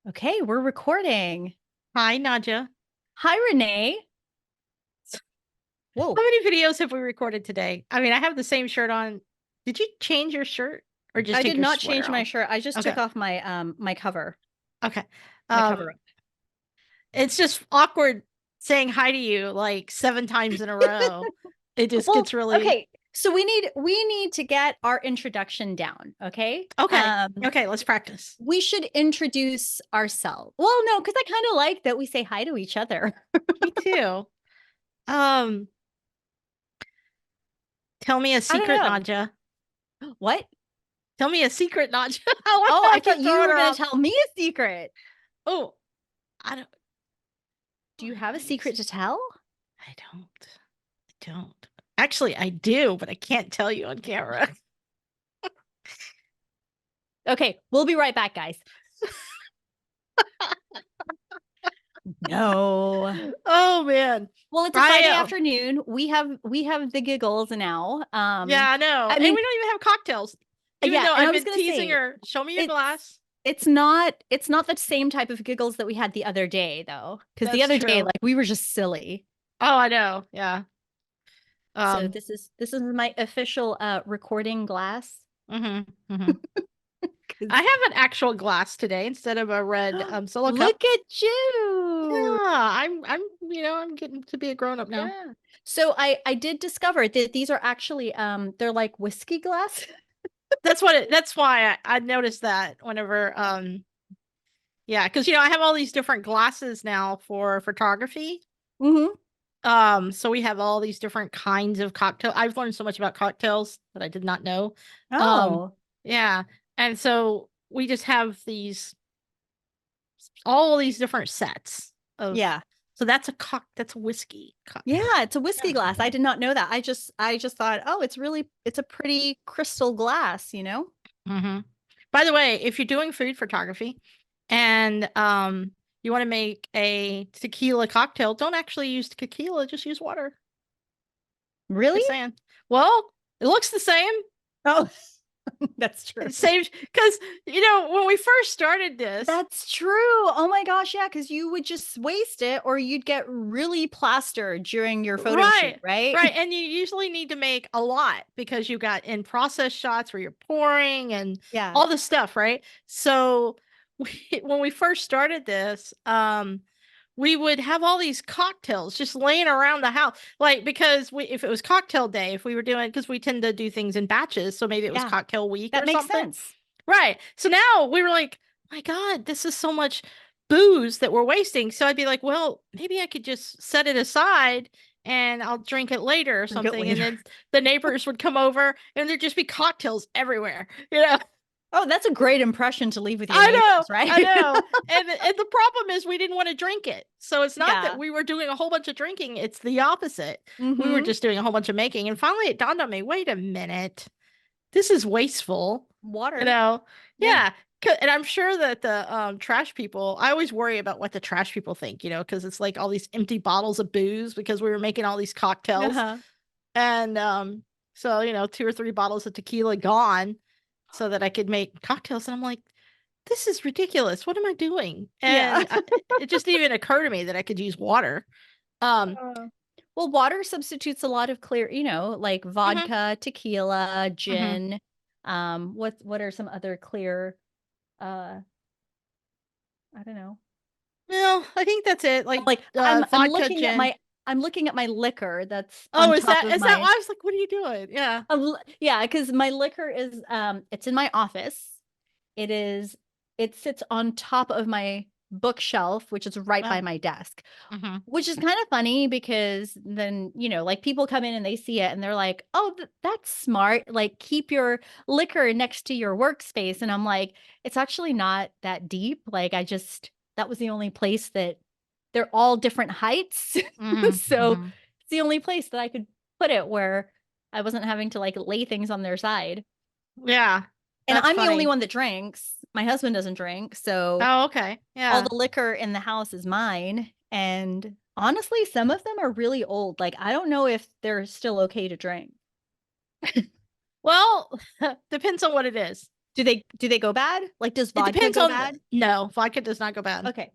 Okay, we're recording. Hi, Naja. Hi, Renee. Whoa. How many videos have we recorded today? I mean, I have the same shirt on. Did you change your shirt or just I take did your not sweater change my off? shirt. I just took Okay. off my cover, Okay. my cover Um, up. it's just awkward saying hi to you like 7 times in a row. It just Well, gets really okay. So we need to get our introduction down, okay? okay. Okay, let's practice. We should introduce ourselves. Well, no, because I kind of like that we say hi to each other. Me too. Um, tell me a I don't secret, know. Naja. What? Tell me a secret, Naja. Why do Oh, I I thought keep you throwing were her going to off? tell me a secret. Oh, I don't. Do you I have a secret to tell? I don't. I don't. Actually, I do, but I can't tell you on camera. Okay, we'll be right back, guys. No. Oh man. Well, it's a I Friday afternoon. We have the giggles now. Yeah, I know. I And mean, we don't even have cocktails. Even yeah, though and I I've was been gonna teasing say her, show me your it's glass. it's not the same type of giggles that we had the other day though. Because the That's other day, true. like we were just silly. Oh, I know. Yeah. So Um, this is my official recording glass. hmm hmm I 'Cause have an actual glass today instead of a red solo cup. look at Yeah, you. I'm getting to be a grown up now. Yeah. So I did discover that these are actually they're like whiskey glass. That's why I noticed that whenever yeah, because I have all these different glasses now for photography. Hmm. So we have all these different kinds of cocktail. I've learned so much about cocktails that I did not know. Um, Oh, yeah. And so we just have all these different sets of, yeah. so that's a whiskey cup. Yeah, it's a whiskey Yeah. glass. I did not know that. I just thought, oh, it's a pretty crystal glass, you know? hmm By the way, if you're doing food photography and you want to make a tequila cocktail, don't actually use tequila, just use water. Really? Just saying. Well, it looks the same. Oh, that's true. It saves because when we first started this, That's true. Oh my gosh, yeah, because you would just waste it or you'd get really plastered during your photo shoot, right, right? right, and you usually need to make a lot because you got in process shots where you're pouring and Yeah. all this stuff, right? So when we first started this, we would have all these cocktails just laying around the house, like because if it was cocktail day, if we were doing because we tend to do things in batches, so maybe it was Yeah, cocktail week that or makes something. sense. Right. So now we were like, my God, this is so much booze that we're wasting. So I'd be like, well, maybe I could just set it aside and I'll drink it later or Drink it something. And later. then the neighbors would come over and there'd just be cocktails everywhere. You know, Oh, that's a great impression to leave with your I neighbors, know, right? I know. And the problem is we didn't want to drink it. So it's not that Yeah. we were doing a whole bunch of drinking, it's the opposite. We were Mm-hmm. just doing a whole bunch of making. And finally it dawned on me, wait a minute, this is wasteful. you Water. know Yeah. yeah. And I'm sure that the trash people, I always worry about what the trash people think, because it's like all these empty bottles of booze because we were making all these cocktails. Uh-huh. And so 2 or 3 bottles of tequila gone so that I could make cocktails. And I'm like, this is ridiculous, what am I doing? Yeah. And it just didn't even occur to me that I could use water. um Uh, Well, water substitutes a lot of clear, like mhm, vodka, tequila, mhm. gin. What are some other clear uh I don't know. Well, I think that's it, like Like I'm vodka, looking at gin. my liquor that's Oh, on is top of that why my I was like, what are you doing? Yeah. yeah, because my liquor is it's in my office. It is it sits on top of my bookshelf, which is right by Oh. my desk. Mhm. Which is kind of funny because then, like people come in and they see it and they're like, "Oh, that's smart. Like keep your liquor next to your workspace." And I'm like, "It's actually not that deep. Like that was the only place that they're all different heights." Mhm. So Mhm. it's the only place that I could put it where I wasn't having to like lay things on their side. Yeah, And that's I'm the only funny. one that drinks. My husband doesn't drink, so Oh, okay. all Yeah. the liquor in the house is mine. And honestly, some of them are really old. Like, I don't know if they're still okay to drink. Well, depends on what it is. Do they go bad? Like, does It vodka depends go on bad? no, vodka does not go bad. Okay.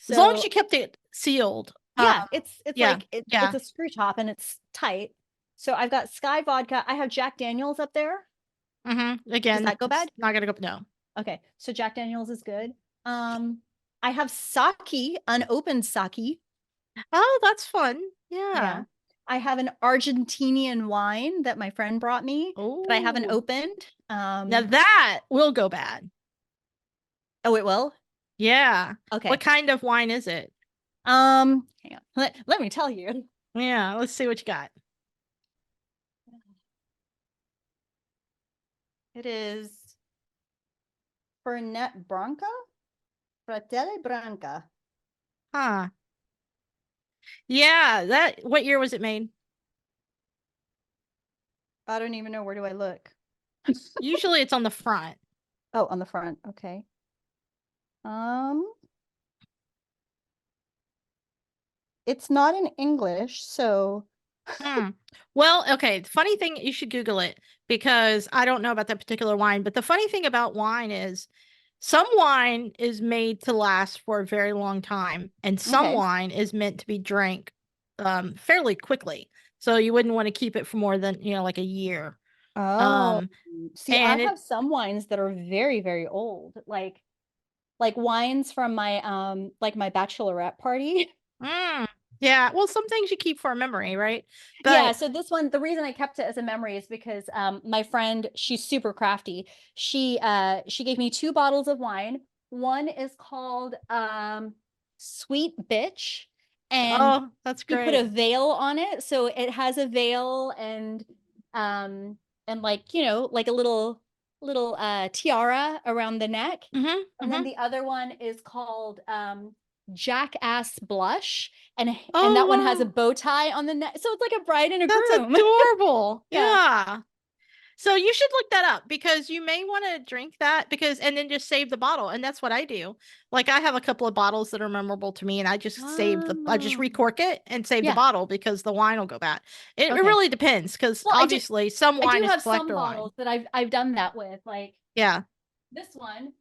As long as you So kept it sealed. yeah, it's Yeah. like it's Yeah. a screw top and it's tight. So I've got Sky vodka. I have Jack Daniels up there. Does Again, that go it's bad? not gonna go no. Okay. So Jack Daniels is good. Um, I have sake, unopened sake. Oh, that's fun. Yeah. Yeah. I have an Argentinian wine that my friend brought me that I haven't Oh. opened. Now that will go bad. Oh, it will? Yeah. What Okay. kind of wine is it? Hang on. Let me tell you. Yeah, let's see what you got. It is Fernet Branca? Fratelli Branca. Huh. Yeah, that what year was it made? I don't even know, where do I look? Usually it's on the front. Oh, on the front. Okay. Um, it's not in English, so Hmm. Well, okay. The funny thing, you should Google it because I don't know about that particular wine. But the funny thing about wine is some wine is made to last for a very long time, and some okay. wine is meant to be drank fairly quickly. So you wouldn't want to keep it for more than, like a year. Oh, Um, see, I and have it, some wines that are very, very old, like wines from my like my bachelorette party. mm, yeah, well, some things you keep for a memory, right? Yeah, But so this one, the reason I kept it as a memory is because my friend, she's super crafty. She gave me two bottles of wine. One is called Sweet Bitch, and oh, that's she put a great. veil on it. So it has a veil um and like, like a little tiara around the neck. Mm-hmm. And then Mm-hmm. the other one is called Jackass Blush, and Oh that one has a wow. bow tie on the neck. So it's like a bride and a That's groom. adorable. Yeah. Yeah. So you should look that up because you may want to drink that and then just save the bottle. And that's what I do. Like I have a couple of bottles that are memorable to me and I just Oh. recork it and save the Yeah. bottle because the wine will go bad. It Okay. really depends because Well, obviously some I wine do is have some collector wine. bottles that I've done that with. Like Yeah. this one.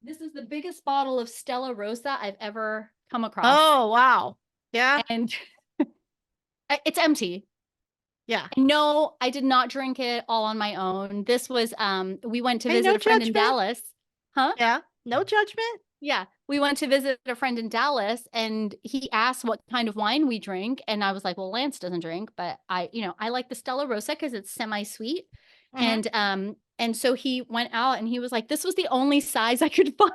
This is the biggest bottle of Stella Rosa I've ever come across. Oh, wow. Yeah. And it's empty. Yeah. No, I did not drink it all on my own. This was we went to Hey, visit no a friend in judgment. Dallas. Huh? Yeah. No judgment. Yeah, we went to visit a friend in Dallas and he asked what kind of wine we drink. And I was like, well, Lance doesn't drink, but I like the Stella Rosa because it's semi-sweet. Mm-hmm. And so he went out and he was like, this was the only size I could find.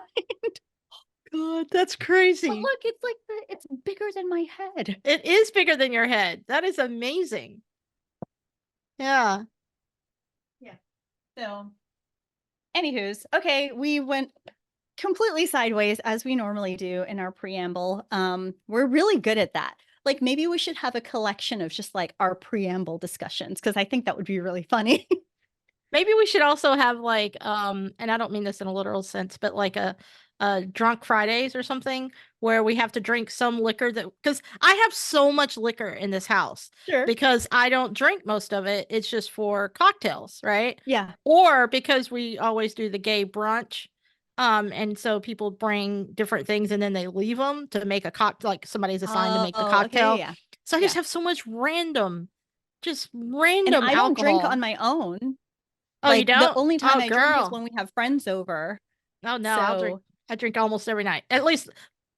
God, that's But crazy. look, it's bigger than my head. It is bigger than your head. That is amazing. Yeah. Yeah. So, anywho's, okay, we went completely sideways as we normally do in our preamble. We're really good at that. Like maybe we should have a collection of just like our preamble discussions because I think that would be really funny. Maybe we should also have like and I don't mean this in a literal sense, but like a drunk Fridays or something where we have to drink some liquor that because I have so much liquor in this house Sure. because I don't drink most of it. It's just for cocktails, right? Yeah. Or because we always do the gay brunch. And so people bring different things and then they leave them to make a cocktail, like somebody's assigned to make the Oh, okay, cocktail. yeah. So I just Yeah. have so much just And random I don't drink on alcohol. my own. Oh, you Like the don't? only time Oh, I drink is girl. when we have friends over. Oh no, So I drink almost every night. At least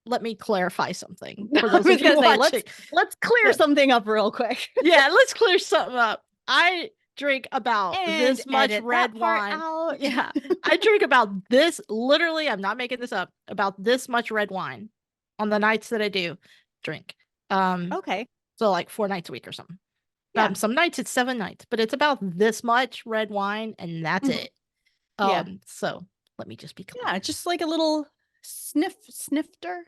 let me clarify something I for those of was you gonna say, watching. let's clear something up real quick. Yeah, let's clear something up. I drink about And this much edit that red part wine. out. Yeah. I drink about this literally, I'm not making this up, about this much red wine on the nights that I do drink. Um Okay. so like 4 nights a week or something. Yeah. Some nights it's 7 nights, but it's about this much red wine and that's Mhm. it. Yeah. So let me just be clear. Yeah, just like a little snifter?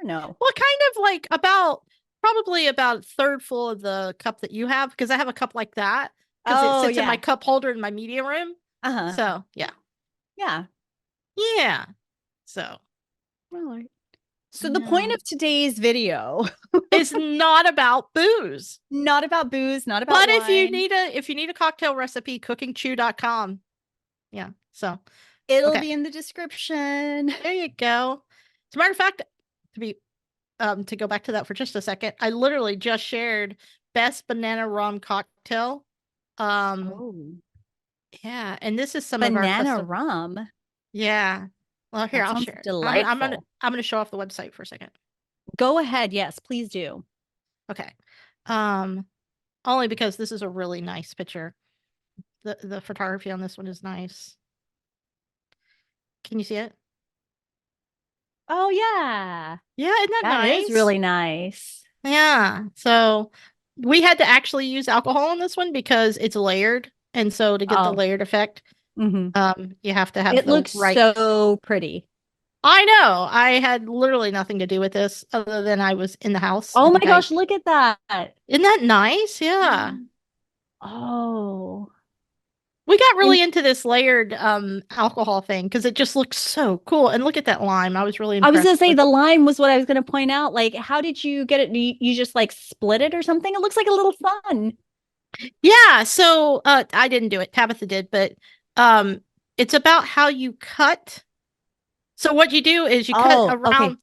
No. Well, kind of like probably about a third full of the cup that you have because I have a cup like that because it Oh, sits in my yeah. cup holder in my media room. Uh-huh. So yeah, Yeah. yeah. So All right. So the point yeah, of today's video, it's not about booze. not about booze, not about But wine. if you need a cocktail recipe, cookingchew.com. Yeah. So It'll Okay, be in the description. there you go. As a matter of fact, to be to go back to that for just a second, I literally just shared best banana rum cocktail. Um, Oh, yeah, and this is some of our banana custom. rum. Yeah. Well, here, That I'll sounds share it. delightful. I'm gonna show off the website for a second. Go ahead. Yes, please do. Okay. Um, Only because this is a really nice picture. The photography on this one is nice. Can you see it? Oh, yeah. Yeah, isn't that That is nice? really nice. Yeah. So we had to actually use alcohol on this one because it's layered. And so to get the Oh, layered effect, hmm, you have to have it the looks right. so pretty. I know. I had literally nothing to do with this other than I was in the house. I Oh my think I gosh, look at that. isn't that nice? Yeah. Oh, We got and really into this layered alcohol thing because it just looks so cool. And look at that lime. I was really I was impressed gonna say with. the lime was what I was gonna point out. Like, how did you get it? You just like split it or something? It looks like a little fun. Yeah, so I didn't do it. Tabitha did, but um it's about how you cut. So what you do is you cut Oh, okay. around,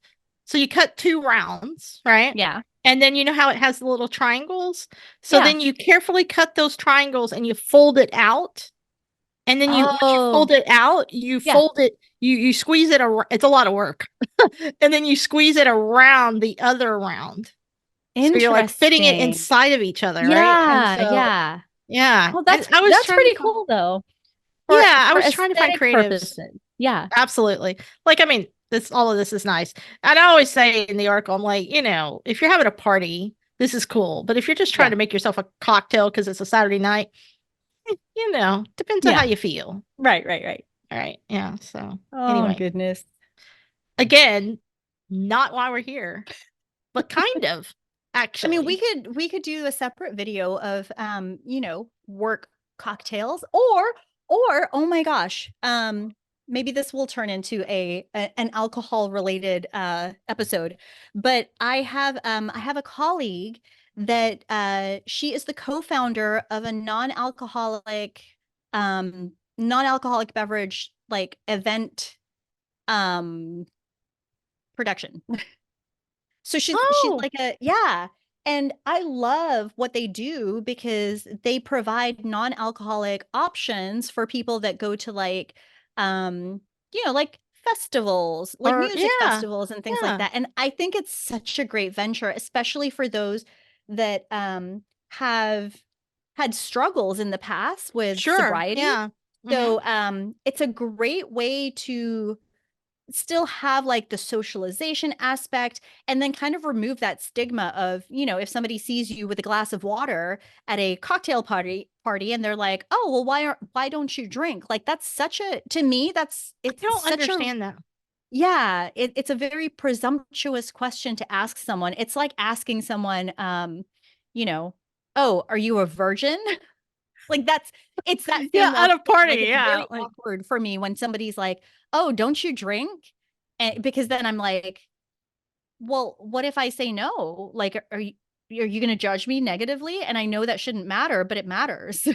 so you cut two rounds, right? Yeah. And then you know how it has the little triangles? So Yeah. then you carefully cut those triangles and you fold it out. And then once you Oh, fold it out, you yeah. fold it, you squeeze it it's a lot of work. And then you squeeze it around the other round. So you're like fitting it Interesting. inside of each other, right? And Yeah, so yeah. yeah, Oh, I was that's trying to pretty find. cool though. Yeah, I For was trying to find aesthetic creatives. purposes. Yeah. Absolutely. Like, I mean, this all of this is nice. And I always say in the article, I'm like, if you're having a party, this is cool. But if you're just trying Yeah. to make yourself a cocktail because it's a Saturday night, depends on how Yeah. you feel. Right, right, right. All right. Yeah. So Oh anyway, goodness. again, not why we're here, but kind of, I mean, actually. we could do a separate video of work cocktails or oh my gosh, maybe this will turn into an alcohol related episode. But I have a colleague that she is the co-founder of a non-alcoholic beverage like event um production. So she's Oh, like a yeah. And I love what they do because they provide non-alcoholic options for people that go to um like festivals, like or music yeah. festivals and things like Yeah. that. And I think it's such a great venture, especially for those that have had struggles in the past with Sure. sobriety. Yeah. Mm-hmm. So it's a great way to still have like the socialization aspect and then kind of remove that stigma of, if somebody sees you with a glass of water at a cocktail party and they're like, "Oh, well why don't you drink?" Like that's such a to me I it's don't such a understand that. yeah, it's a very presumptuous question to ask someone. It's like asking someone you know, "Oh, are you a virgin?" Like it's that Yeah, same at level. a Like party. it's Yeah. very Like, awkward for me when somebody's like, "Oh, don't you drink?" And because then I'm like, "Well, what if I say no? Like, are you going to judge me negatively?" And I know that shouldn't matter, but it matters.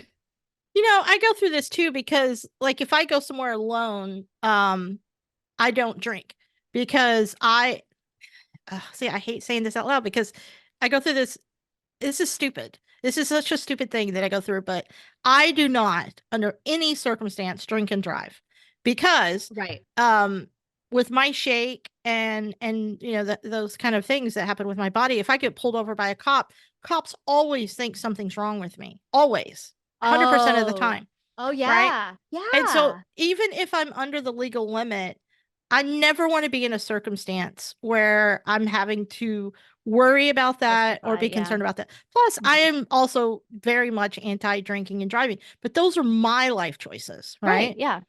I go through this too because like if I go somewhere alone, I don't drink because see, I hate saying this out loud because I go through this. This is stupid. This is such a stupid thing that I go through, but I do not, under any circumstance, drink and drive because, Right. um, with my shake and those kind of things that happen with my body, if I get pulled over by a cop, cops always think something's wrong with me, always, 100% of the Oh. time, Oh right? yeah. And so Yeah. even if I'm under the legal limit, I never want to be in a circumstance where I'm having to worry about that or Justify, be yeah. concerned about that. Plus, I Mhm. am also very much anti drinking and driving, but those are my life choices, Right, right? yeah.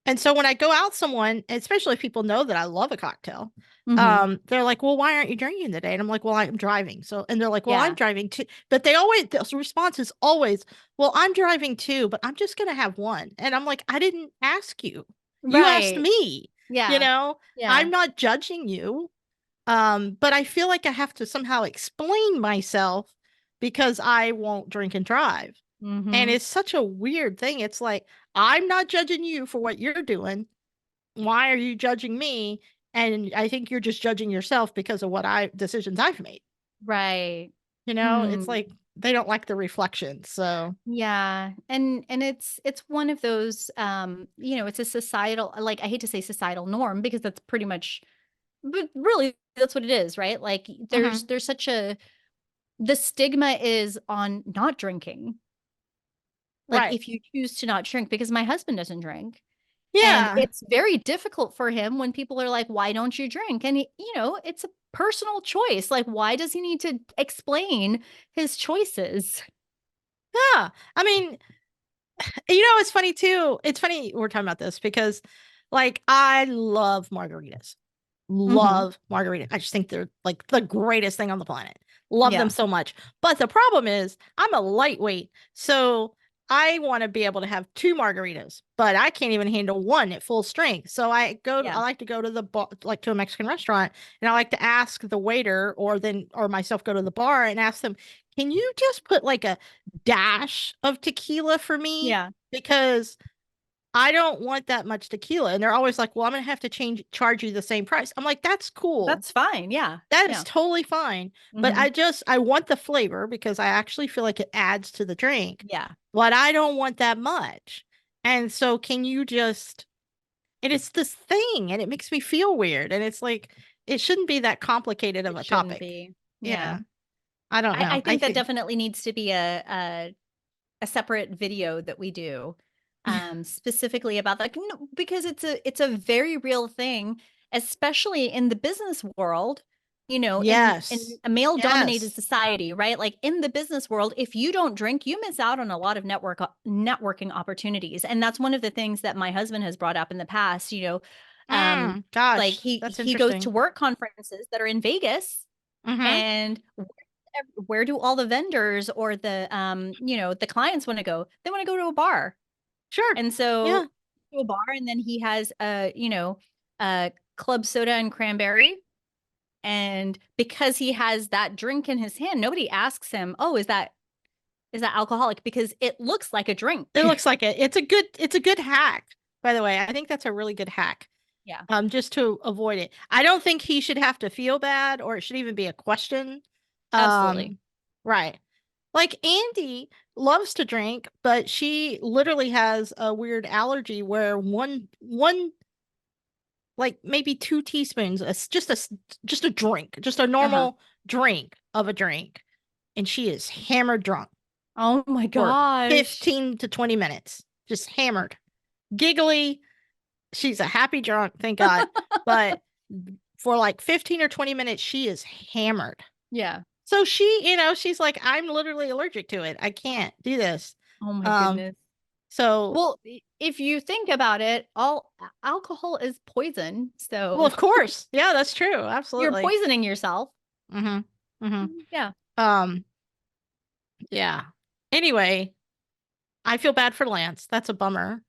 And so when I go out someone, especially if people know that I love a cocktail, Mhm. they're like, "Well, why aren't you drinking today?" And I'm like, "Well, I'm driving." So, and they're like, "Well, I'm Yeah. driving too." But the response is always, "Well, I'm driving too, but I'm just gonna have one." And I'm like, "I didn't ask you. You asked Right. me. You Yeah. know, Yeah. I'm not judging you." But I feel like I have to somehow explain myself because I won't drink and drive. And Mhm. it's such a weird thing. It's like, I'm not judging you for what you're doing. why are you judging me? And I think you're just judging yourself because of what I decisions I've made. Right. It's Hmm. like they don't like the reflection. So Yeah. And it's one of those it's a societal, like, I hate to say societal norm because that's pretty much, but really that's what it is, right? Like mhm. there's such a, the stigma is on not drinking. Like Right. if you choose to not drink, because my husband doesn't drink. And Yeah. it's very difficult for him when people are like, "Why don't you drink?" And it's a personal choice. Like, why does he need to explain his choices? Yeah. I mean, it's funny too. It's funny we're talking about this because like I love margaritas. Mhm. Love margaritas. I just think they're like the greatest thing on the planet. Love them Yeah. so much. But the problem is I'm a lightweight. So I want to be able to have two margaritas, but I can't even handle one at full strength. So I Yeah. like to go to the bar, like to a Mexican restaurant, and I like to ask the waiter or myself go to the bar and ask them, "Can you just put like a dash of tequila for me?" Yeah. Because I don't want that much tequila. And they're always like, well, I'm going to have to charge you the same price. I'm like, that's cool. That's fine. Yeah. That is Yeah. totally fine. But Mhm. I want the flavor because I actually feel like it adds to the drink, Yeah. but I don't want that much. And so can you just, and it's this thing and it makes me feel weird. And it's like, it shouldn't be that complicated of It a shouldn't topic. be. Yeah. Yeah. I don't I know. I think that think, definitely needs to be a separate video that we do, specifically about that, no, because it's a very real thing, especially in the business world, in yes. a male dominated Yes. society, right? Like in the business world, if you don't drink, you miss out on a lot of networking opportunities. And that's one of the things that my husband has brought up in the past, like Gosh, he that's he goes to interesting. work conferences that are in Vegas, Mm-hmm. and where do all the vendors or the clients want to go? They want to go to a bar. Sure. And Yeah. so to a bar, and then he has a club soda and cranberry. And because he has that drink in his hand, nobody asks him, "Oh, is that alcoholic?" Because it looks like a It drink. looks like it. It's a good hack, by the way. I think that's a really good hack. Yeah, Just to avoid it. I don't think he should have to feel bad or it should even be a question. absolutely. Um, right. Like Andy loves to drink, but she literally has a weird allergy where one like maybe 2 teaspoons, just a drink, just a Uh-huh. normal drink of a drink, and she is hammered drunk Oh my for gosh. 15 to 20 minutes, just hammered, giggly. She's a happy drunk, thank God. But for like 15 or 20 minutes, she is hammered. Yeah. So she's like, I'm literally allergic to it. I can't do this. Oh my Um, goodness. so Well, if you think about it, all alcohol is poison. well, So of course. Yeah, that's true. you're Absolutely. poisoning yourself. Mm-hmm. Mm-hmm. Yeah. Um, yeah. Anyway, I feel bad for Lance. That's a bummer.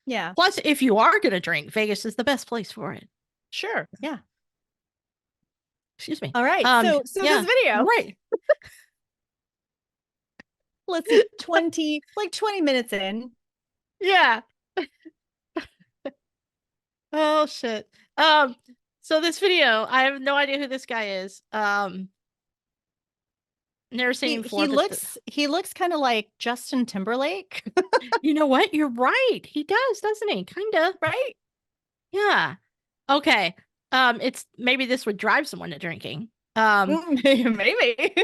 Yeah. Plus, if you are gonna drink, Vegas is the best place for it. Sure. Yeah. Excuse me. All right. So this Yeah. video, Right. let's see, 20 minutes in. Yeah. Oh shit. Um, so this video, I have no idea who this guy is. Never seen He him he before, but looks he looks kind of like Justin Timberlake, you know what? You're right. He does, doesn't he? Kinda. right? Yeah. Okay. It's maybe this would drive someone to drinking. Um, Maybe.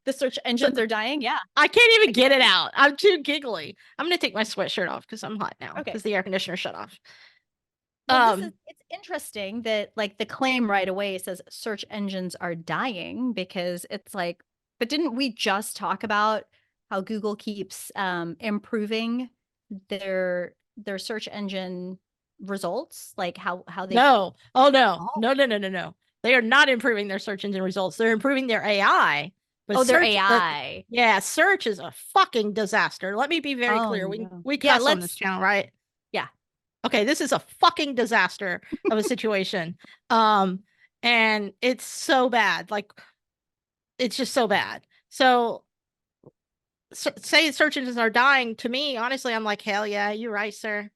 The search so engines are dying. Yeah. I can't I even can get it see. out. I'm too giggly. I'm gonna take my sweatshirt off because I'm hot now Okay. because the air conditioner shut off. Well, it's interesting that like the claim right away says search engines are dying, because it's like, but didn't we just talk about how Google keeps improving their search engine results, like how they keep. No. Oh no. Oh, No, no, no, no, no. They are not improving their search engine results. They're improving their AI. But oh, their search AI. yeah, search is a fucking disaster. Let me be very Oh clear. We no. we Yeah, cuss on this let's channel, right? yeah. Okay, this is a fucking disaster of a situation. Um and it's so bad. Like it's just so bad. So say search engines are dying to me, honestly, I'm like, hell yeah, you're right, sir.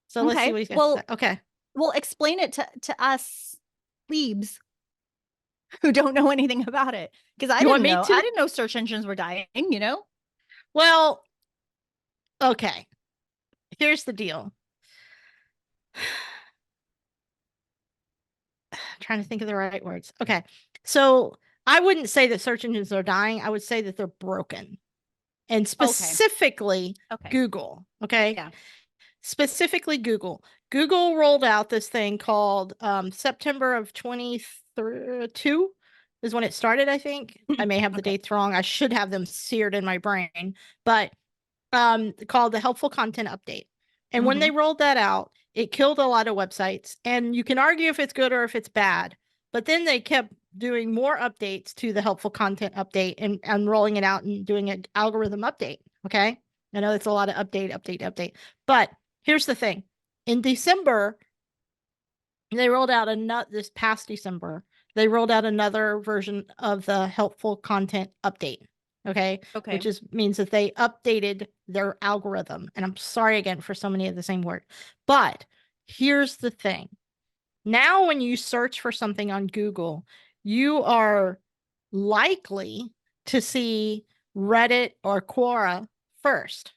So let's see Okay. what he's got to say. Okay. Well, explain it to us plebes who don't know anything about it. Because I You want didn't me know. I to? didn't know search engines were dying, you know? Well, okay. Here's the deal. I'm trying to think of the right words. Okay. So I wouldn't say that search engines are dying. I would say that they're broken. And Okay. specifically Okay. Google. Okay. Yeah. Specifically Google. Google rolled out this thing called September of 22 is when it started, I think. I may have the Okay. dates wrong. I should have them seared in my brain, but called the helpful content update. And when Mm-hmm. they rolled that out, it killed a lot of websites. And you can argue if it's good or if it's bad. But then they kept doing more updates to the helpful content update and rolling it out and doing an algorithm update. Okay. I know it's a lot of update. But here's the thing. In December, they rolled out this past December, they rolled out another version of the helpful content update. Okay. Okay. Which means that they updated their algorithm. And I'm sorry again for so many of the same word. But here's the thing. Now, when you search for something on Google, you are likely to see Reddit or Quora first.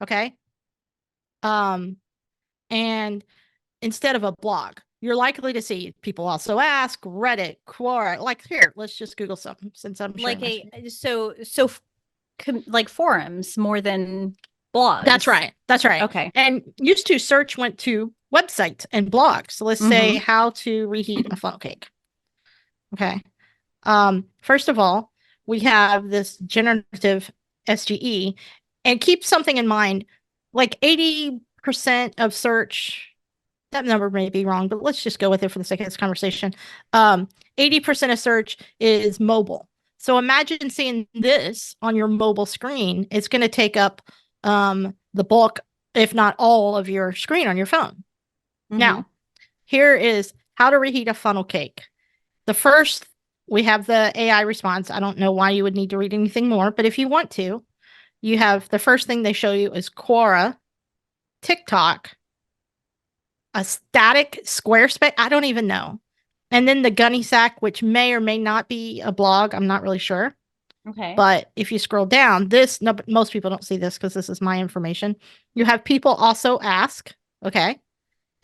Okay. And instead of a blog, you're likely to see people also ask Reddit, Quora. Like, here, let's just Google something since I'm sharing Like my screen. like forums more than blogs. That's right. That's right. Okay. And used to search went to websites and blogs. So let's say Mm-hmm. how to reheat a funnel cake. Okay. First of all, we have this generative SGE, and keep something in mind, like 80% of search, that number may be wrong, but let's just go with it for the sake of this conversation. 80% of search is mobile. So imagine seeing this on your mobile screen. It's going to take up the bulk, if not all, of your screen on your phone. Mm-hmm. Now, here is how to reheat a funnel cake. The first, we have the AI response. I don't know why you would need to read anything more, but if you want to, you have the first thing they show you is Quora, TikTok, a static Squarespace. I don't even know. And then the Gunny Sack, which may or may not be a blog. I'm not really sure. Okay. But if you scroll down, no, most people don't see this because this is my information. You have people also ask. Okay.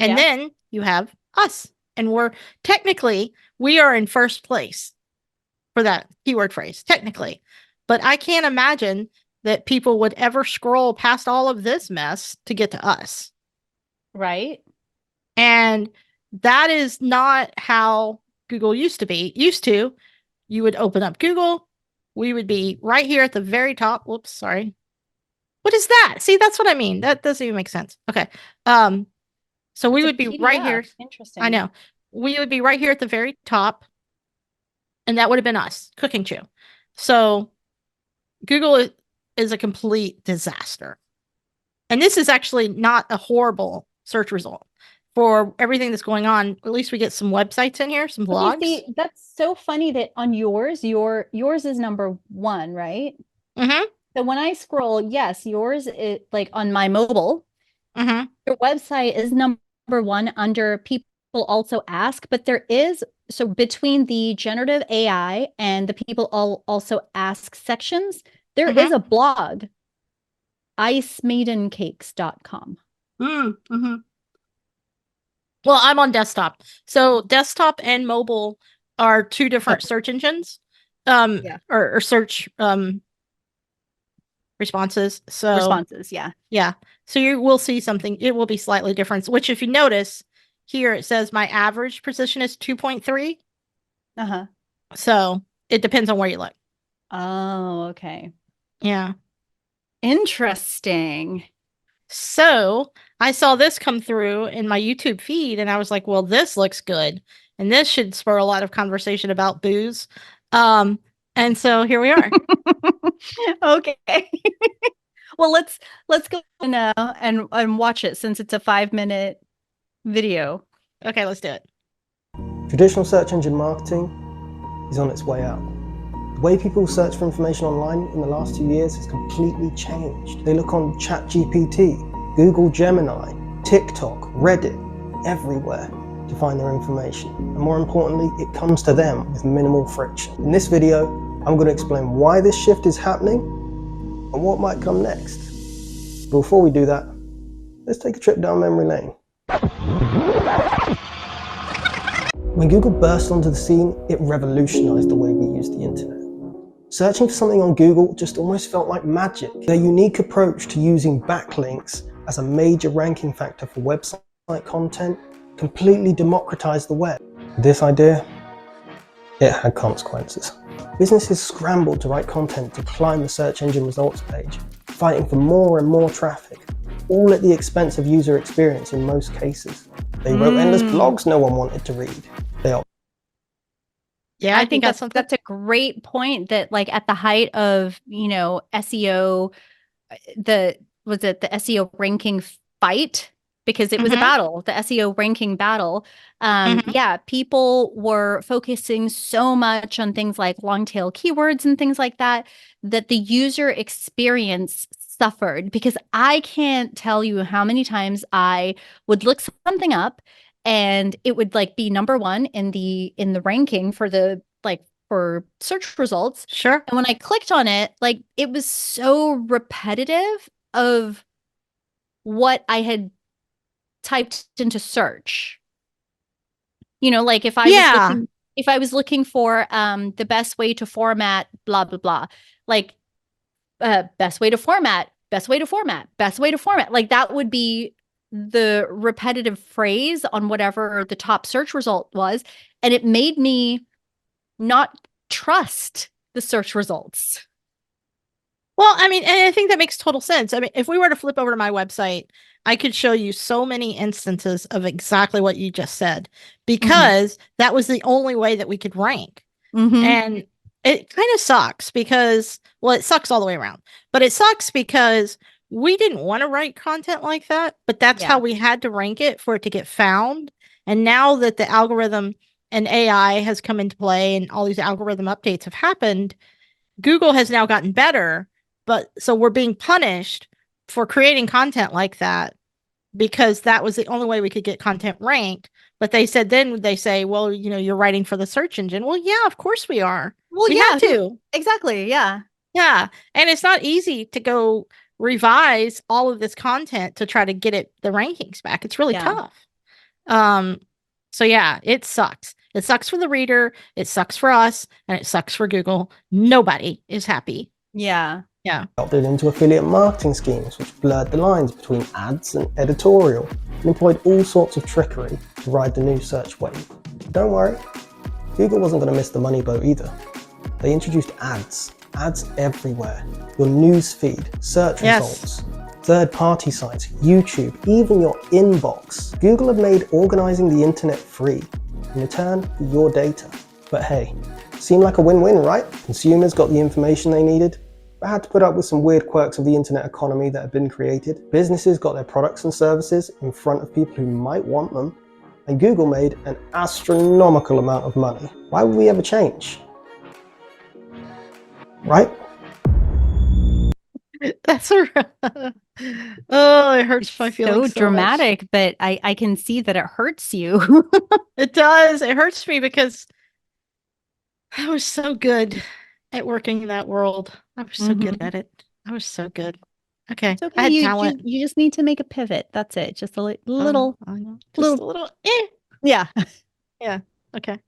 And Yeah. then you have us. And we are in first place for that keyword phrase, technically. But I can't imagine that people would ever scroll past all of this mess to get to us. Right. And that is not how Google used to be. You would open up Google. We would be right here at the very top. Whoops, sorry. What is that? See, that's what I mean. That doesn't even make sense. Okay. So we It's a would be right PDF. here. I Interesting. know. We would be right here at the very top. And that would have been us, Cooking Chew. So Google is a complete disaster. And this is actually not a horrible search result for everything that's going on. At least we get some websites in here, some Okay, blogs. see, that's so funny that on yours is number one, right? Mm-hmm. So when I scroll, yes, yours is like on my mobile, Mm-hmm. your website is number one under people also ask, but there is so between the generative AI and the people all also ask sections, there is Mm-hmm. a blog, icemaidencakes.com. Mm-hmm. Well, I'm on desktop. So desktop and mobile are two Oh, different search engines. yeah. Or search responses. So Responses, yeah. yeah. So you will see something. It will be slightly different, which if you notice here, it says my average position is 2.3. Uh-huh. So it depends on where you look. Oh, okay. Yeah. Interesting. So I saw this come through in my YouTube feed and I was like, well, this looks good. And this should spur a lot of conversation about booze. Um, and so here we are. Okay. Well, let's go and watch it since it's a 5-minute video. Okay, let's do it. Traditional search engine marketing is on its way out. The way people search for information online in the last 2 years has completely changed. They look on ChatGPT, Google Gemini, TikTok, Reddit, everywhere to find their information. And more importantly, it comes to them with minimal friction. In this video, I'm going to explain why this shift is happening and what might come next. But before we do that, let's take a trip down memory lane. When Google burst onto the scene, it revolutionized the way we use the internet. Searching for something on Google just almost felt like magic. Their unique approach to using backlinks as a major ranking factor for website content completely democratized the web. This idea, it had consequences. Businesses scrambled to write content to climb the search engine results page, fighting for more and more traffic, all at the expense of user experience in most cases. They wrote endless blogs no one wanted to read. Yeah, I think that's that's a great point that, like, at the height of, SEO, was it the SEO ranking fight? Because it was a battle, the SEO ranking battle. Yeah, people were focusing so much on things like long tail keywords and things like that, that the user experience suffered, because I can't tell you how many times I would look something up and it would like be number one in the ranking for the for search results. Sure. And when I clicked on it, like, it was so repetitive of what I had typed into search. Like if I was looking for the best way to format blah blah blah, like best way to format, best way to format, best way to format, like that would be the repetitive phrase on whatever the top search result was, and it made me not trust the search results. Well, I mean, and I think that makes total sense. I mean, if we were to flip over to my website, I could show you so many instances of exactly what you just said, because that was the only way that we could rank. And it kind of sucks because, well, it sucks all the way around, but it sucks because we didn't want to write content like that, but that's how we had to rank it for it to get found. And now that the algorithm and AI has come into play and all these algorithm updates have happened, Google has now gotten better. But so we're being punished for creating content like that because that was the only way we could get content ranked. But they say, well, you're writing for the search engine. Well, yeah, of course we are. Well, we have to. Exactly. Yeah. Yeah. And it's not easy to go revise all of this content to try to get the rankings back. It's really tough. So yeah, it sucks. It sucks for the reader. It sucks for us, and it sucks for Google. Nobody is happy. Yeah. Yeah. Opted into affiliate marketing schemes, which blurred the lines between ads and editorial, and employed all sorts of trickery to ride the new search wave. Don't worry, Google wasn't going to miss the money boat either. They introduced ads everywhere. Your news feed, search results, third-party sites, YouTube, even your inbox. Google have made organizing the internet free in return for your data. But hey, seemed like a win-win, right? Consumers got the information they needed, but had to put up with some weird quirks of the internet economy that have been created. Businesses got their products and services in front of people who might want them, and Google made an astronomical amount of money. Why would we ever change? Right? That's oh, it hurts my feelings so dramatic, much. But I can see that it hurts you. It does. It hurts me because I was so good at working in that world. I was so good at it. I was so good. Okay. It's okay. I had talent. You just need to make a pivot. That's it. Just a little. Just a little. Yeah. Yeah. Okay.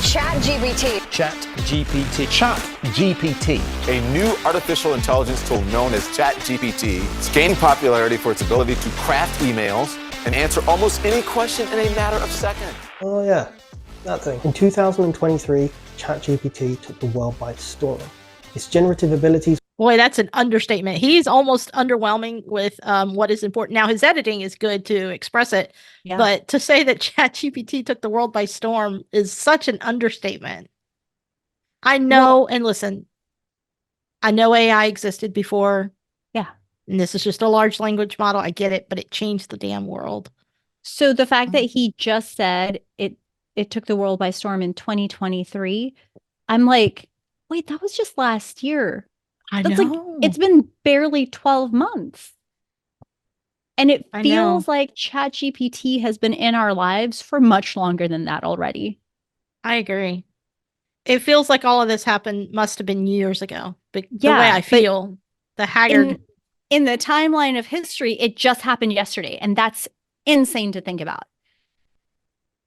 ChatGPT. ChatGPT. ChatGPT. A new artificial intelligence tool known as ChatGPT is gaining popularity for its ability to craft emails and answer almost any question in a matter of seconds. Oh yeah, that thing. In 2023, ChatGPT took the world by storm. Its generative abilities... Boy, that's an understatement. He's almost underwhelming with what is important. Now, his editing is good to express it, but to say that ChatGPT took the world by storm is such an understatement. I know, and listen, I know AI existed before. Yeah. And this is just a large language model. I get it, but it changed the damn world. So the fact that he just said it took the world by storm in 2023, I'm like, wait, that was just last year. I That's like, know. it's been barely 12 months. And it I know. feels like ChatGPT has been in our lives for much longer than that already. I agree. It feels like all of this must have been years ago. But the way Yeah, I but feel, the haggard. in the timeline of history, it just happened yesterday, and that's insane to think about.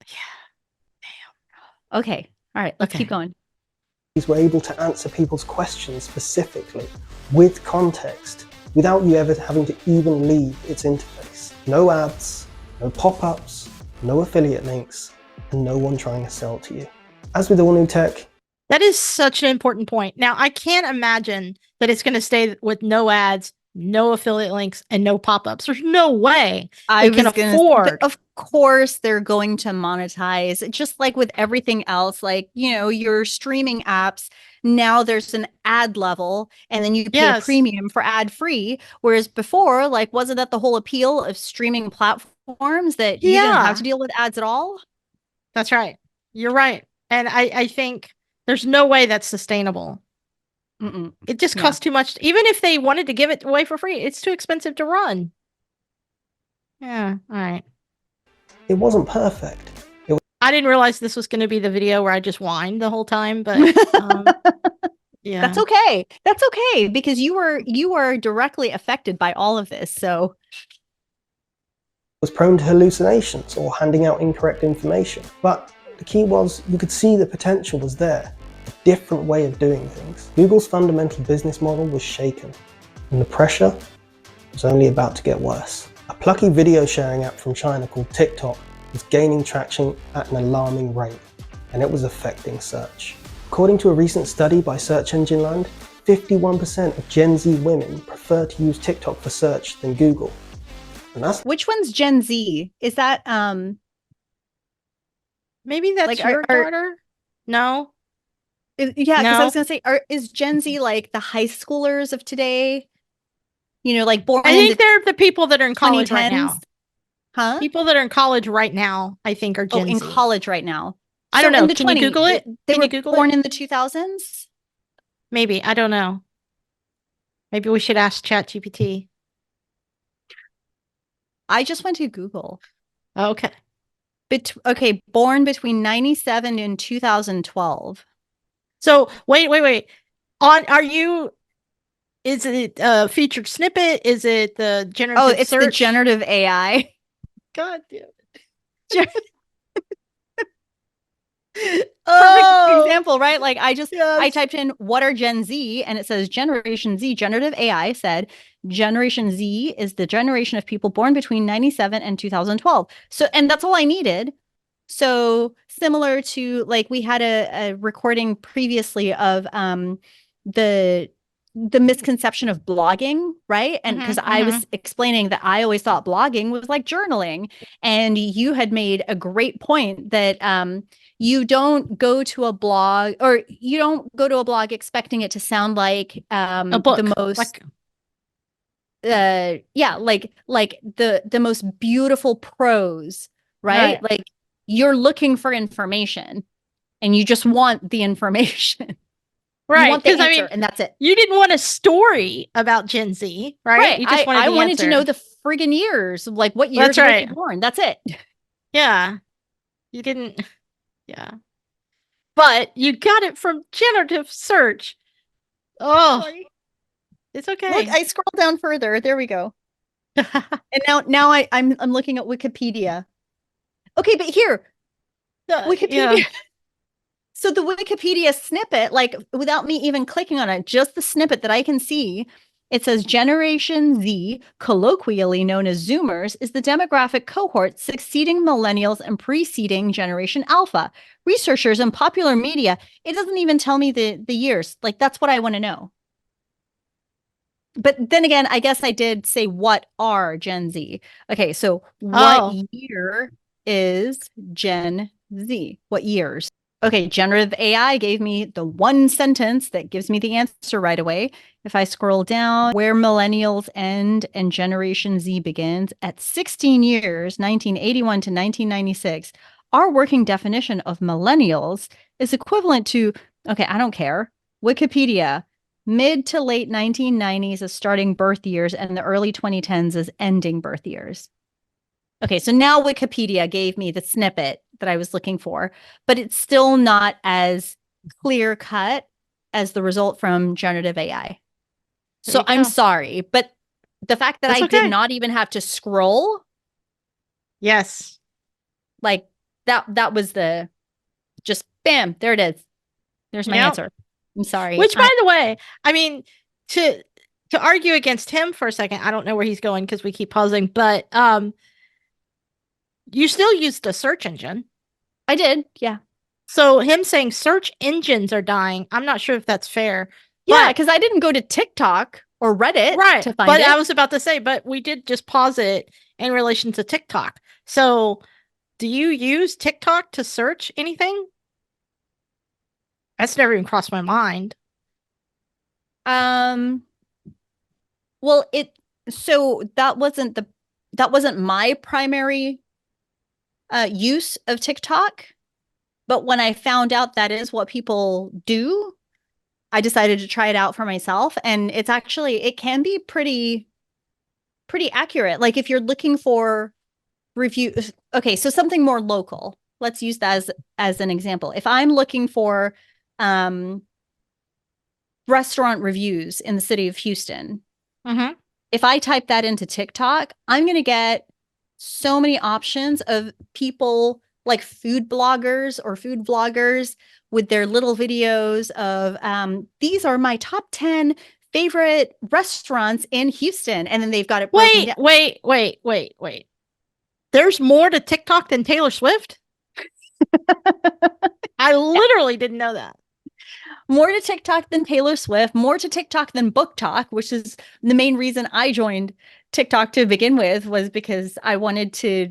Yeah. Okay. All right, let's keep Okay. going. These were able to answer people's questions specifically, with context, without you ever having to even leave its interface. No ads, no pop-ups, no affiliate links, and no one trying to sell to you. As with all new tech, That is such an important point. Now, I can't imagine that it's going to stay with no ads, no affiliate links, and no pop-ups. There's no way I they can was gonna, afford. of course, they're going to monetize, just like with everything else. Like, your streaming apps, now there's an ad level, and then you pay a Yes. premium for ad free. Whereas before, like, wasn't that the whole appeal of streaming platforms, that you didn't have Yeah, to deal with ads at all? that's right. You're right. And I think there's no way that's sustainable. Mm-mm. It just Yeah. costs too much. Even if they wanted to give it away for free, it's too expensive to run. Yeah, all right. it wasn't perfect. I didn't realize this was going to be the video where I just whined the whole time, but yeah. That's okay. That's okay, because you were directly affected by all of this. So Was prone to hallucinations or handing out incorrect information. But the key was you could see the potential was there, a different way of doing things. Google's fundamental business model was shaken, and the pressure was only about to get worse. A plucky video sharing app from China called TikTok was gaining traction at an alarming rate, and it was affecting search. According to a recent study by Search Engine Land, 51% of Gen Z women prefer to use TikTok for search than Google. And that's which one's Gen Z? Is that Maybe that's like, your daughter? No. yeah, because I No. was gonna say, is Gen Z like the high schoolers of today? Like born I in think the they're the people that are in college right 2010s? now. Huh? People that are in college right now, I think, are Oh, Gen in Z. college right now. I So don't know. in the Can you Google it? they Can were you Google born it? in the 2000s? Maybe. I don't know. Maybe we should ask ChatGPT. I just went to Google. Okay. Okay, born between 97 and 2012. So wait. Is it a featured snippet? Is it the Oh, generative it's the search? generative AI. God damn Perfect Oh, example, right? Like I yes. typed in what are Gen Z, and it says Generation Z. Generative AI said Generation Z is the generation of people born between 97 and 2012. So, and that's all I needed. So similar to, like, we had a recording previously of the misconception of blogging, right? And because I was explaining that I always thought blogging was like journaling, and you had made a great point that you don't go to a blog, or you don't go to a blog expecting it to sound like A book. the most Like, yeah, like the most beautiful prose, right? right. Like, you're looking for information, and you just want the information. You Right. want the Because I answer, mean, and that's it. you didn't want a story about Gen Z, right? Right. You just wanted I the wanted answer. to know the friggin' years, like what years That's were right. they born. That's it. Yeah. You didn't. Yeah. But you got it from generative search. Oh, Sorry. it's okay. Look, I scrolled down further. There we go. And now I'm looking at Wikipedia. Okay, but here, Wikipedia. Yeah. So the Wikipedia snippet, like without me even clicking on it, just the snippet that I can see, it says Generation Z, colloquially known as Zoomers, is the demographic cohort succeeding millennials and preceding Generation Alpha. Researchers and popular media, it doesn't even tell me the years. Like, that's what I want to know. But then again, I guess I did say, what are Gen Z? Okay, so what year is Gen Z? What years? Okay, generative AI gave me the one sentence that gives me the answer right away. If I scroll down, where millennials end and Generation Z begins at 16 years, 1981 to 1996, our working definition of millennials is equivalent to, okay, I don't care, Wikipedia, mid to late 1990s as starting birth years and the early 2010s as ending birth years. Okay, so now Wikipedia gave me the snippet that I was looking for, but it's still not as clear cut as the result from generative AI. There So you I'm go. sorry, but the fact that That's I did okay. not even have to scroll, Yes. like that was the just bam, there it is. There's my Yep. answer. I'm sorry. Which, by the way, I mean, to argue against him for a second, I don't know where he's going because we keep pausing, but you still used a search engine. I did, yeah. So him saying search engines are dying, I'm not sure if that's fair. Yeah, But because I didn't go to TikTok or Reddit right, to find but I it. was about to say, but we did just pause it in relation to TikTok. So do you use TikTok to search anything? That's never even crossed my mind. Um, well, so that wasn't my primary use of TikTok, but when I found out that is what people do, I decided to try it out for myself, and it can be pretty accurate. Like if you're looking for reviews, okay, so something more local. Let's use that as an example. If I'm looking for um restaurant reviews in the city of Houston, Mm-hmm. if I type that into TikTok, I'm going to get so many options of people like food bloggers or food vloggers with their little videos of these are my top 10 favorite restaurants in Houston. And then they've got it broken down. Wait. There's more to TikTok than Taylor Swift? I literally didn't know that. More to TikTok than Taylor Swift, more to TikTok than Book Talk, which is the main reason I joined TikTok to begin with, was because I wanted to,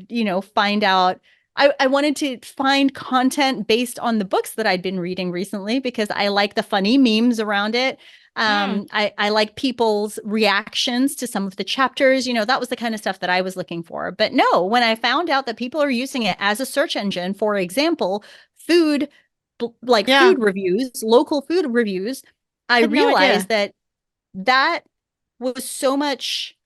find out. I wanted to find content based on the books that I'd been reading recently because I like the funny memes around it. I like people's reactions to some of the chapters. That was the kind of stuff that I was looking for. But no, when I found out that people are using it as a search engine, for example, food like Yeah, food reviews, local food reviews, I had no idea. realized that was so much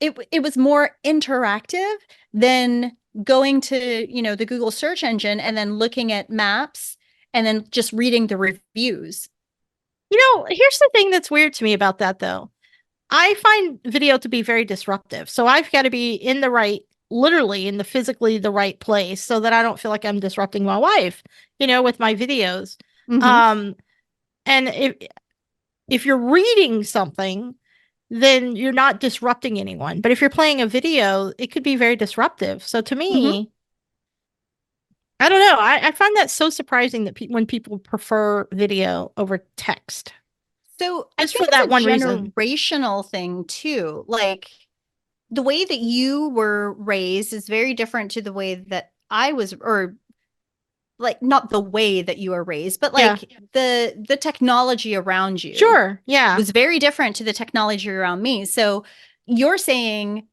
it was more interactive than going to, the Google search engine and then looking at maps and then just reading the reviews. Here's the thing that's weird to me about that, though. I find video to be very disruptive. So I've got to be literally in the physically the right place so that I don't feel like I'm disrupting my wife, with my videos. Mhm. Um, and if you're reading something, then you're not disrupting anyone. But if you're playing a video, it could be very disruptive. So to Mhm. me, I don't know. I find that so surprising that when people prefer video over text, So I just for think it's that a one reason. generational thing too. Like the way that you were raised is very different to the way that I was, or like not the way that you were raised, but Yeah, like the technology around you sure. Yeah. was very different to the technology around me. So you're saying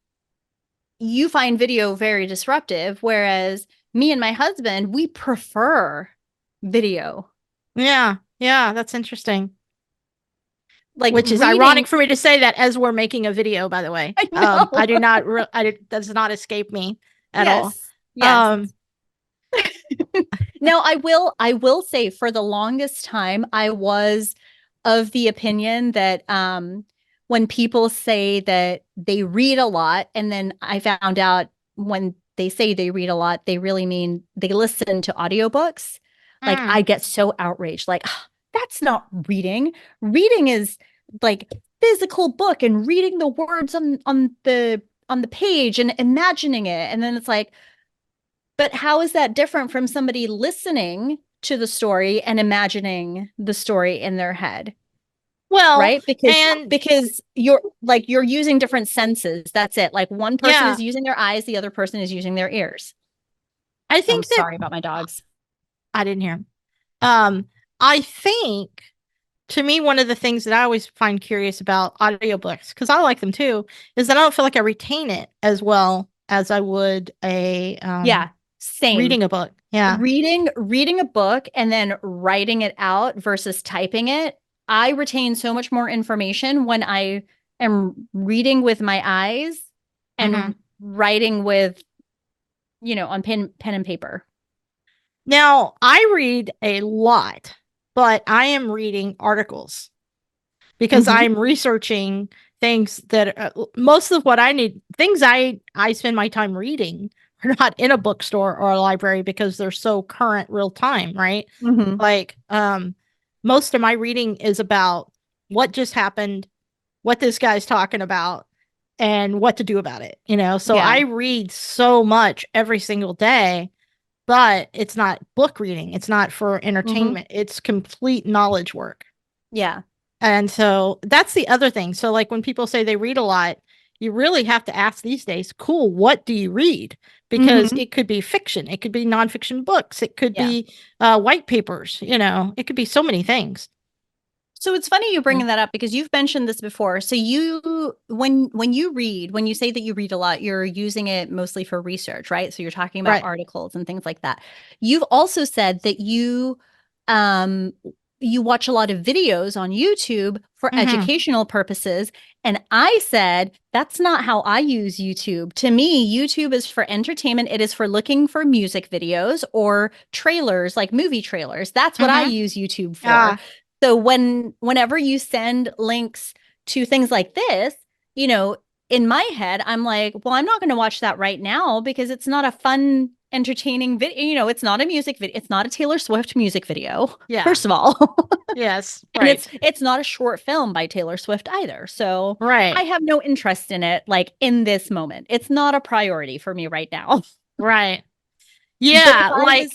you find video very disruptive, whereas me and my husband, we prefer video. Yeah. Yeah. That's interesting. Like Which is reading, ironic for me to say that as we're making a video, by the way. I know. I do not, does not escape me at all. Yes. Yes. Um, Now I will say for the longest time I was of the opinion that when people say that they read a lot, and then I found out when they say they read a lot, they really mean they listen to audiobooks. Like mm, I get so outraged. Like, "Ah, that's not reading. Reading is like physical book and reading the words on the page and imagining it." And then it's like, but how is that different from somebody listening to the story and imagining the story in their head? well, Right? Because and because you're using different senses. That's it. Like one person yeah, is using their eyes, the other person is using their ears. I I'm think that sorry about my dogs. I didn't hear him. I think to me, one of the things that I always find curious about audiobooks, because I like them too, is that I don't feel like I retain it as well as I would a Yeah, same. reading a book. Yeah. Reading a book and then writing it out versus typing it. I retain so much more information when I am reading with my eyes Mhm. and writing with, on pen and paper. Now, I read a lot, but I am reading articles because Mhm. I'm researching things that most of what I need, things I spend my time reading are not in a bookstore or a library because they're so current real time, right? Mhm. Like most of my reading is about what just happened, what this guy's talking about, and what to do about it, So Yeah. I read so much every single day, but it's not book reading. It's not for Mhm. entertainment. It's complete knowledge work. Yeah. And so that's the other thing. So, like when people say they read a lot, you really have to ask these days, cool, what do you read? Because Mhm. it could be fiction, it could be nonfiction books, it could Yeah. be white papers, it could be so many things. So it's funny you Mm. bringing that up because you've mentioned this before. So when you read, when you say that you read a lot, you're using it mostly for research, right? So you're talking about Right. articles and things like that. You've also said that um you watch a lot of videos on YouTube for Hmm. educational purposes. And I said, that's not how I use YouTube. To me, YouTube is for entertainment. It is for looking for music videos or trailers, like movie trailers. That's what I Hmm. use YouTube for. Ah, So whenever you send links to things like this, in my head, I'm like, well, I'm not going to watch that right now because it's not a fun, entertaining video. It's not a music video. It's not a Taylor Swift music video, yeah. first of all. Yes. And Right. it's not a short film by Taylor Swift either. So I Right. have no interest in it like in this moment. It's not a priority for me right now. Right. But Yeah. Like,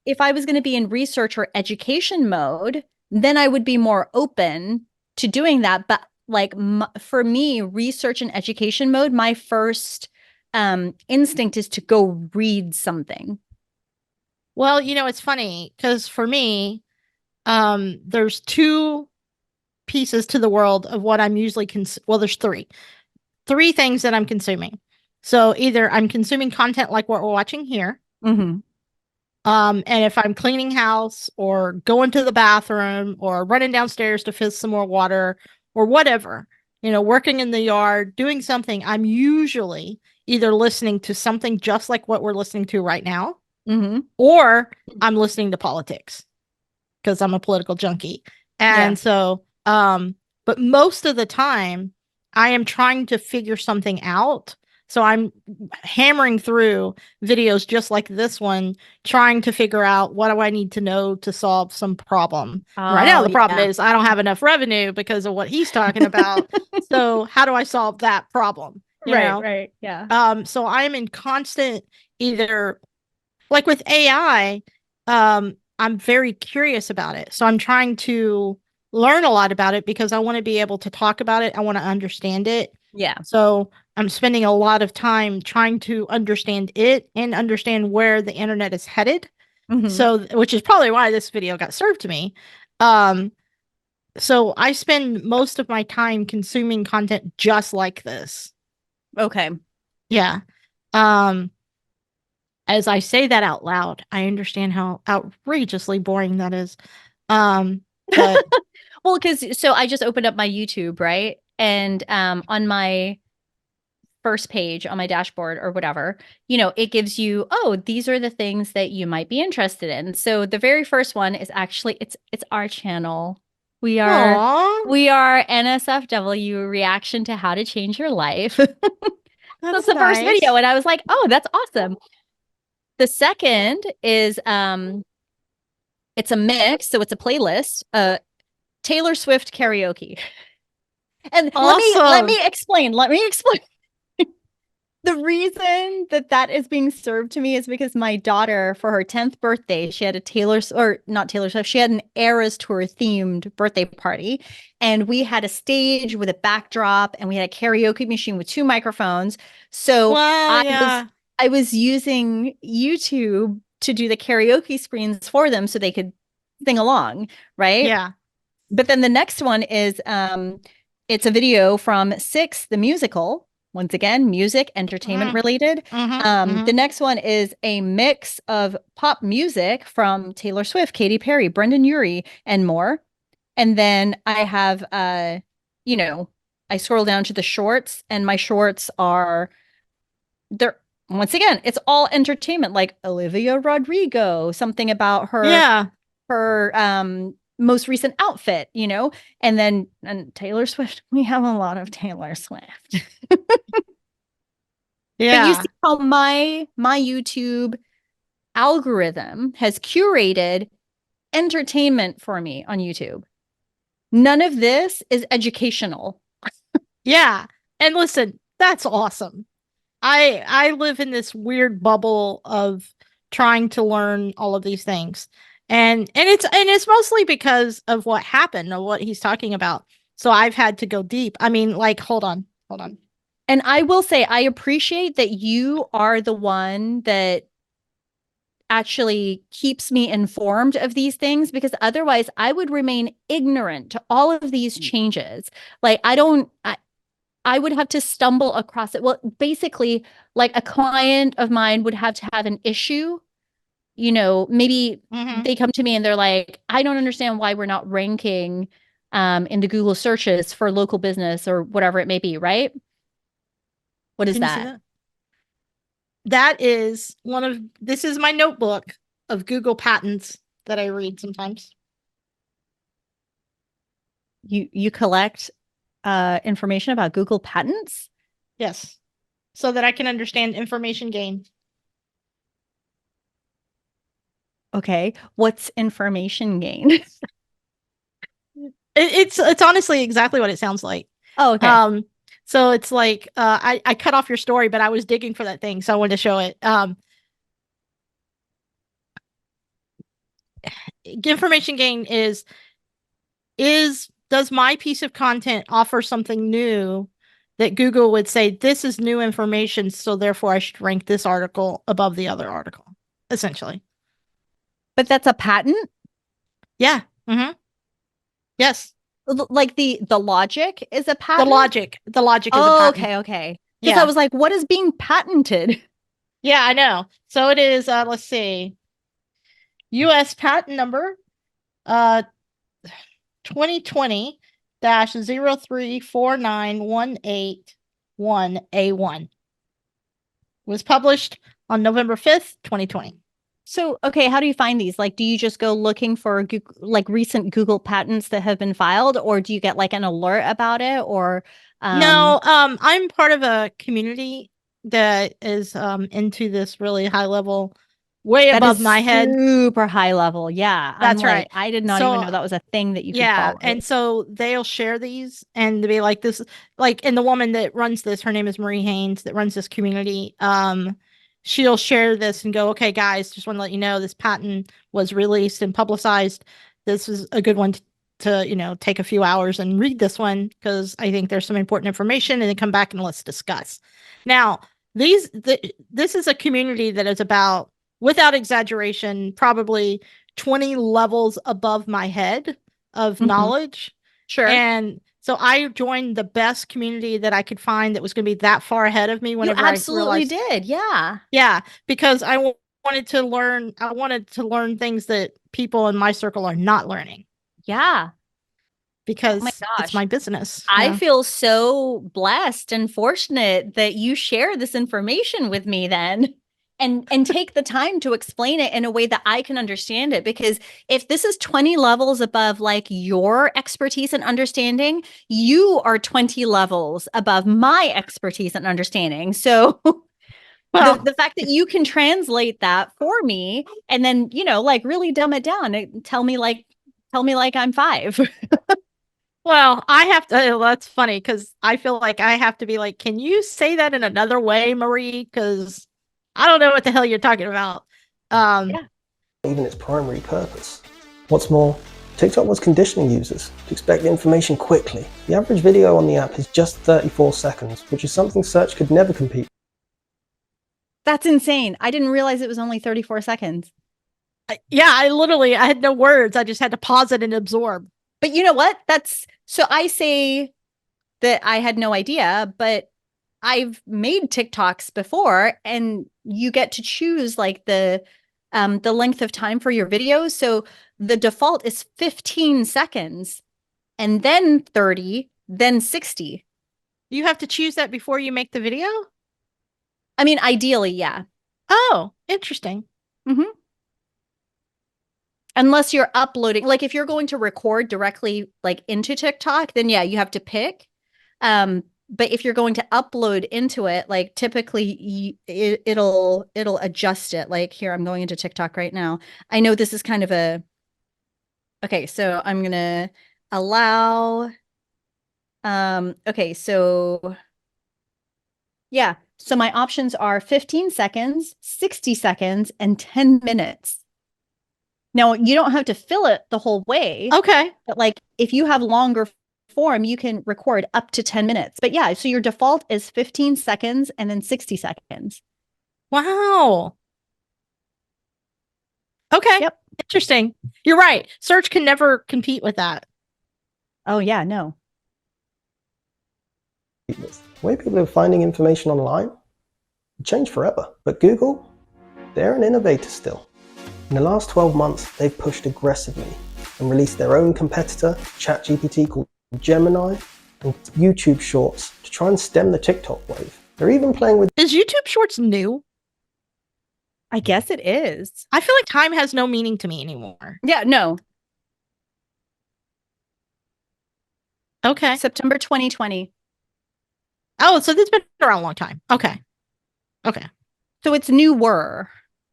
if I was going to be in research or education mode, then I would be more open to doing that. But like for me, research and education mode, my first instinct is to go read something. well, it's funny because for me, there's two pieces to the world of what I'm usually well, there's three things that I'm consuming. So either I'm consuming content like what we're watching here, Mm-hmm. and if I'm cleaning house or going to the bathroom or running downstairs to fill some more water or whatever, working in the yard, doing something, I'm usually either listening to something just like what we're listening to right now, Mm-hmm. or I'm listening to politics because I'm a political junkie. Yeah. And so, but most of the time, I am trying to figure something out. So I'm hammering through videos just like this one, trying to figure out what do I need to know to solve some problem. And right now, Oh, the problem yeah. is I don't have enough revenue because of what he's talking about. So how do I solve that problem? Right, right. Yeah. So I'm in constant either like with AI, I'm very curious about it. So I'm trying to learn a lot about it because I want to be able to talk about it. I want to understand it. Yeah. So I'm spending a lot of time trying to understand it and understand where the internet is headed. Mm-hmm. So, which is probably why this video got served to me. Um, so I spend most of my time consuming content just like this. Okay. Yeah. Um, as I say that out loud, I understand how outrageously boring that is. But Well, because so I just opened up my YouTube, right? And on my first page on my dashboard or whatever, it gives you, oh, these are the things that you might be interested in. So the very first one is actually it's our channel. We are aw, we are NSFW reaction to how to change your life. That's that's the first video. nice. And I was like, oh, that's awesome. The second is it's a mix, so it's a playlist, Taylor Swift karaoke. And Awesome. let me explain. The reason that that is being served to me is because my daughter, for her 10th birthday, she had a or not Taylor Swift, she had an Eras Tour themed birthday party. And we had a stage with a backdrop and we had a karaoke machine with two microphones. So Wow, I was yeah. I was using YouTube to do the karaoke screens for them so they could sing along, right? Yeah. But then the next one is it's a video from Six the musical. Once again, music, entertainment Mm, related. mm-hmm, The mm-hmm. next one is a mix of pop music from Taylor Swift, Katy Perry, Brendan Urie, and more. And then I have you know, I scroll down to the shorts, and my shorts are they're once again, it's all entertainment, like Olivia Rodrigo, something about Yeah. her most recent outfit, and then and Taylor Swift. We have a lot of Taylor Swift. But you Yeah. see how my YouTube algorithm has curated entertainment for me on YouTube. None of this is educational. Yeah. And listen, that's awesome. I live in this weird bubble of trying to learn all of these things. And it's mostly because of what happened or what he's talking about. So I've had to go deep. I mean, like, hold on. Hold on. And I will say, I appreciate that you are the one that actually keeps me informed of these things, because otherwise I would remain ignorant to all of these changes. Like, I would have to stumble across it. Well, basically, like a client of mine would have to have an issue. Maybe Mm-hmm. they come to me and they're like, I don't understand why we're not ranking in the Google searches for local business or whatever it may be, right? What is Can you see that? that? This is my notebook of Google patents that I read sometimes. You collect information about Google patents? Yes. So that I can understand information gain. Okay. What's information gain? It's honestly exactly what it sounds like. Oh, okay. So it's like I cut off your story, but I was digging for that thing, so I wanted to show it. Information gain is does my piece of content offer something new that Google would say this is new information, so therefore I should rank this article above the other article, essentially. But that's a patent? Yeah. Mm-hmm. Yes. Like the logic is a The patent? logic is a Oh, patent. okay, okay. Because I Yeah. was like, what is being patented? Yeah, I know. So it is, let's see, US patent number uh 2020 0349181A1 was published on November 5th, 2020. So, okay, how do you find these? Like, do you just go looking for like recent Google patents that have been filed, or do you get like an alert about it? Or No, I'm part of a community that is into this really high level, way that above is my head. super high level. Yeah. I'm That's like, right. I did not even So know that was a thing that you could yeah, follow. and so they'll share these and be like this, like, and the woman that runs this, her name is Marie Haynes, that runs this community. She'll share this and go, okay, guys, just want to let you know this patent was released and publicized. This is a good one to take a few hours and read this one because I think there's some important information, and then come back and let's discuss. Now, this is a community that is about, without exaggeration, probably 20 levels above my head of Mhm. knowledge. Sure. And so I joined the best community that I could find that was going to be that far ahead of me You whenever I absolutely realized. did. Yeah. Yeah, because wanted to learn. I wanted to learn things that people in my circle are not learning Yeah. Oh my because it's gosh. my business. I Yeah. feel so blessed and fortunate that you share this information with me then, and take the time to explain it in a way that I can understand it, because if this is 20 levels above like your expertise and understanding, you are 20 levels above my expertise and understanding. So Well, the fact that you can translate that for me and then, like really dumb it down and tell me like I'm five. well, I have to. That's funny because I feel like I have to be like, can you say that in another way, Marie? Because I don't know what the hell you're talking about. Yeah. Even its primary purpose. What's more, TikTok was conditioning users to expect the information quickly. The average video on the app is just 34 seconds, which is something search could never compete. That's insane. I didn't realize it was only 34 seconds. Yeah, I had no words. I just had to pause it and absorb. But you know what? So I say that I had no idea, but I've made TikToks before, and you get to choose like the the length of time for your videos. So the default is 15 seconds and then 30, then 60. You have to choose that before you make the video? I mean, ideally, yeah. Oh, interesting. Mm-hmm. Unless you're uploading, like if you're going to record directly like into TikTok, then yeah, you have to pick. But if you're going to upload into it, like typically it'll adjust it. Like here, I'm going into TikTok right now. I know this is kind of a okay, so I'm gonna allow okay, so yeah. So my options are 15 seconds, 60 seconds, and 10 minutes. Now, you don't have to fill it the whole way, Okay. but like if you have longer form, you can record up to 10 minutes. But yeah, so your default is 15 seconds and then 60 seconds. Wow. Okay. Yep. Interesting. You're right. Search can never compete with that. Oh, yeah, no. The way people are finding information online changed forever. But Google, they're an innovator still. In the last 12 months, they've pushed aggressively and released their own competitor, ChatGPT, called Gemini, and YouTube Shorts to try and stem the TikTok wave. They're even playing with... Is YouTube Shorts new? I guess it is. I feel like time has no meaning to me anymore. Yeah, no. Okay. September 2020. Oh, so this has been around a long time. Okay. Okay. So it's newer.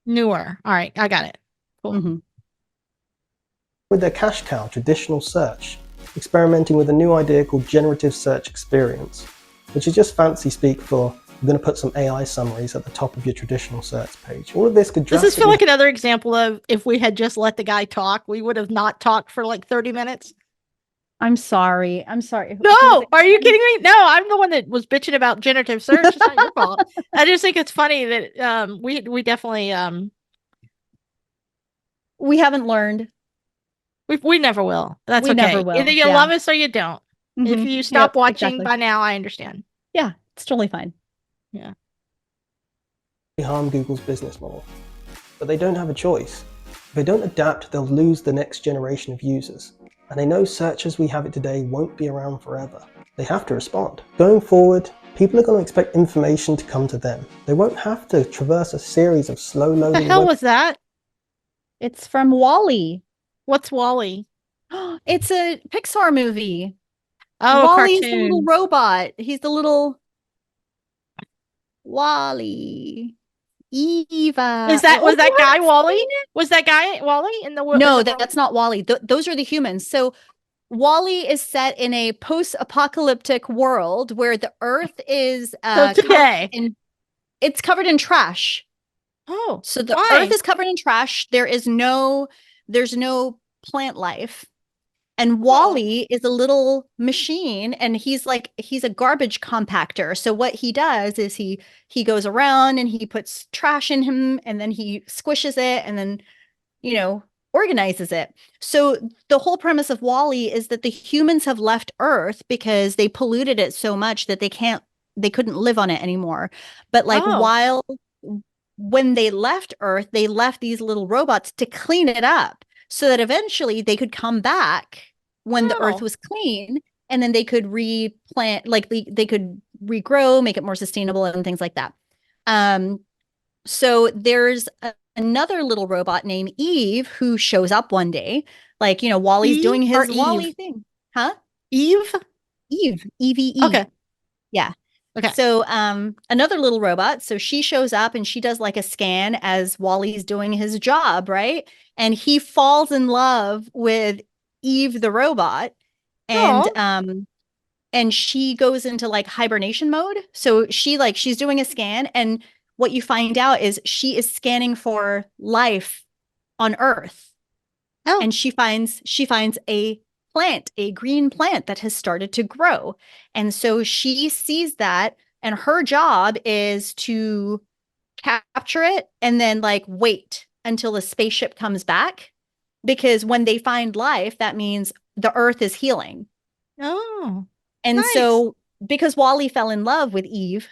Newer. All right. I got it. Cool. Mm-hmm. with their cash cow, traditional search, experimenting with a new idea called generative search experience, which is just fancy speak for you're going to put some AI summaries at the top of your traditional search page. All of this could Does this feel like another example of if we had just let the guy talk, we would have not talked for like 30 minutes? I'm sorry. I'm sorry. No, are you kidding me? No, I'm the one that was bitching about generative search. It's not your fault. I just think it's funny that we definitely we haven't learned. we never will. That's We okay. never will. Either you Yeah. love us or you don't. If Mhm. you stop Yep, watching exactly. by now, I understand. Yeah, it's totally fine. Yeah. harm Google's business model. But they don't have a choice. If they don't adapt, they'll lose the next generation of users. And they know search as we have it today won't be around forever. They have to respond. Going forward, people are going to expect information to come to them. They won't have to traverse a series of slow What loading the hell was that? It's from Wall-E. What's Wall-E? It's a Pixar movie. Oh, a Wall-E's the little cartoon. robot. He's the little Wall-E. Eva. Was that Oh, that you guy haven't Wall-E? seen it? Was that guy Wall-E in the No, in the that's not Wall-E. Those are the humans. So Wall-E is set in a post-apocalyptic world where the Earth is So today. it's covered in trash. Oh, So the why? Earth is covered in trash. There's no plant life. And Wall-E is a little machine, and he's a garbage compactor. So what he does is he goes around and he puts trash in him, and then he squishes it, and then organizes it. So the whole premise of Wall-E is that the humans have left Earth because they polluted it so much that they couldn't live on it anymore. But like when they left Earth, they left these little robots to clean it up so that eventually they could come back when the Earth was clean, and then they could replant, like they could regrow, make it more sustainable and things like that. So there's another little robot named Eve who shows up one day, like, Wall-E's doing his Wall-E thing. Huh? Eve? Eve. EVE. Okay. Yeah. Okay. So another little robot, so she shows up and she does like a scan as Wall-E's doing his job, right? And he falls in love with Eve the robot, and she goes into like hibernation mode. So she's doing a scan, and what you find out is she is scanning for life on Earth. Oh. And she finds a plant, a green plant that has started to grow. And so she sees that, and her job is to capture it and then like wait until the spaceship comes back, because when they find life, that means the Earth is healing. Oh. And nice. so because Wall-E fell in love with Eve,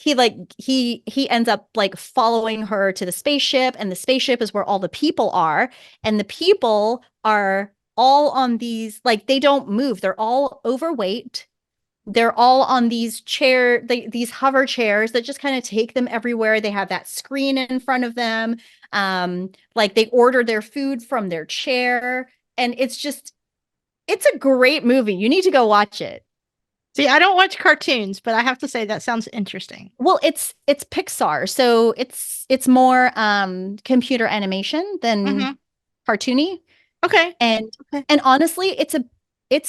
he ends up like following her to the spaceship, and the spaceship is where all the people are, and the people are all on these, like, they don't move, they're all overweight, they're all on these hover chairs that just kind of take them everywhere. They have that screen in front of them. Like they order their food from their chair, and it's a great movie. You need to go watch it. See, I don't watch cartoons, but I have to say that sounds interesting. Well, it's Pixar, so it's more computer animation than cartoony. Okay. And honestly, it's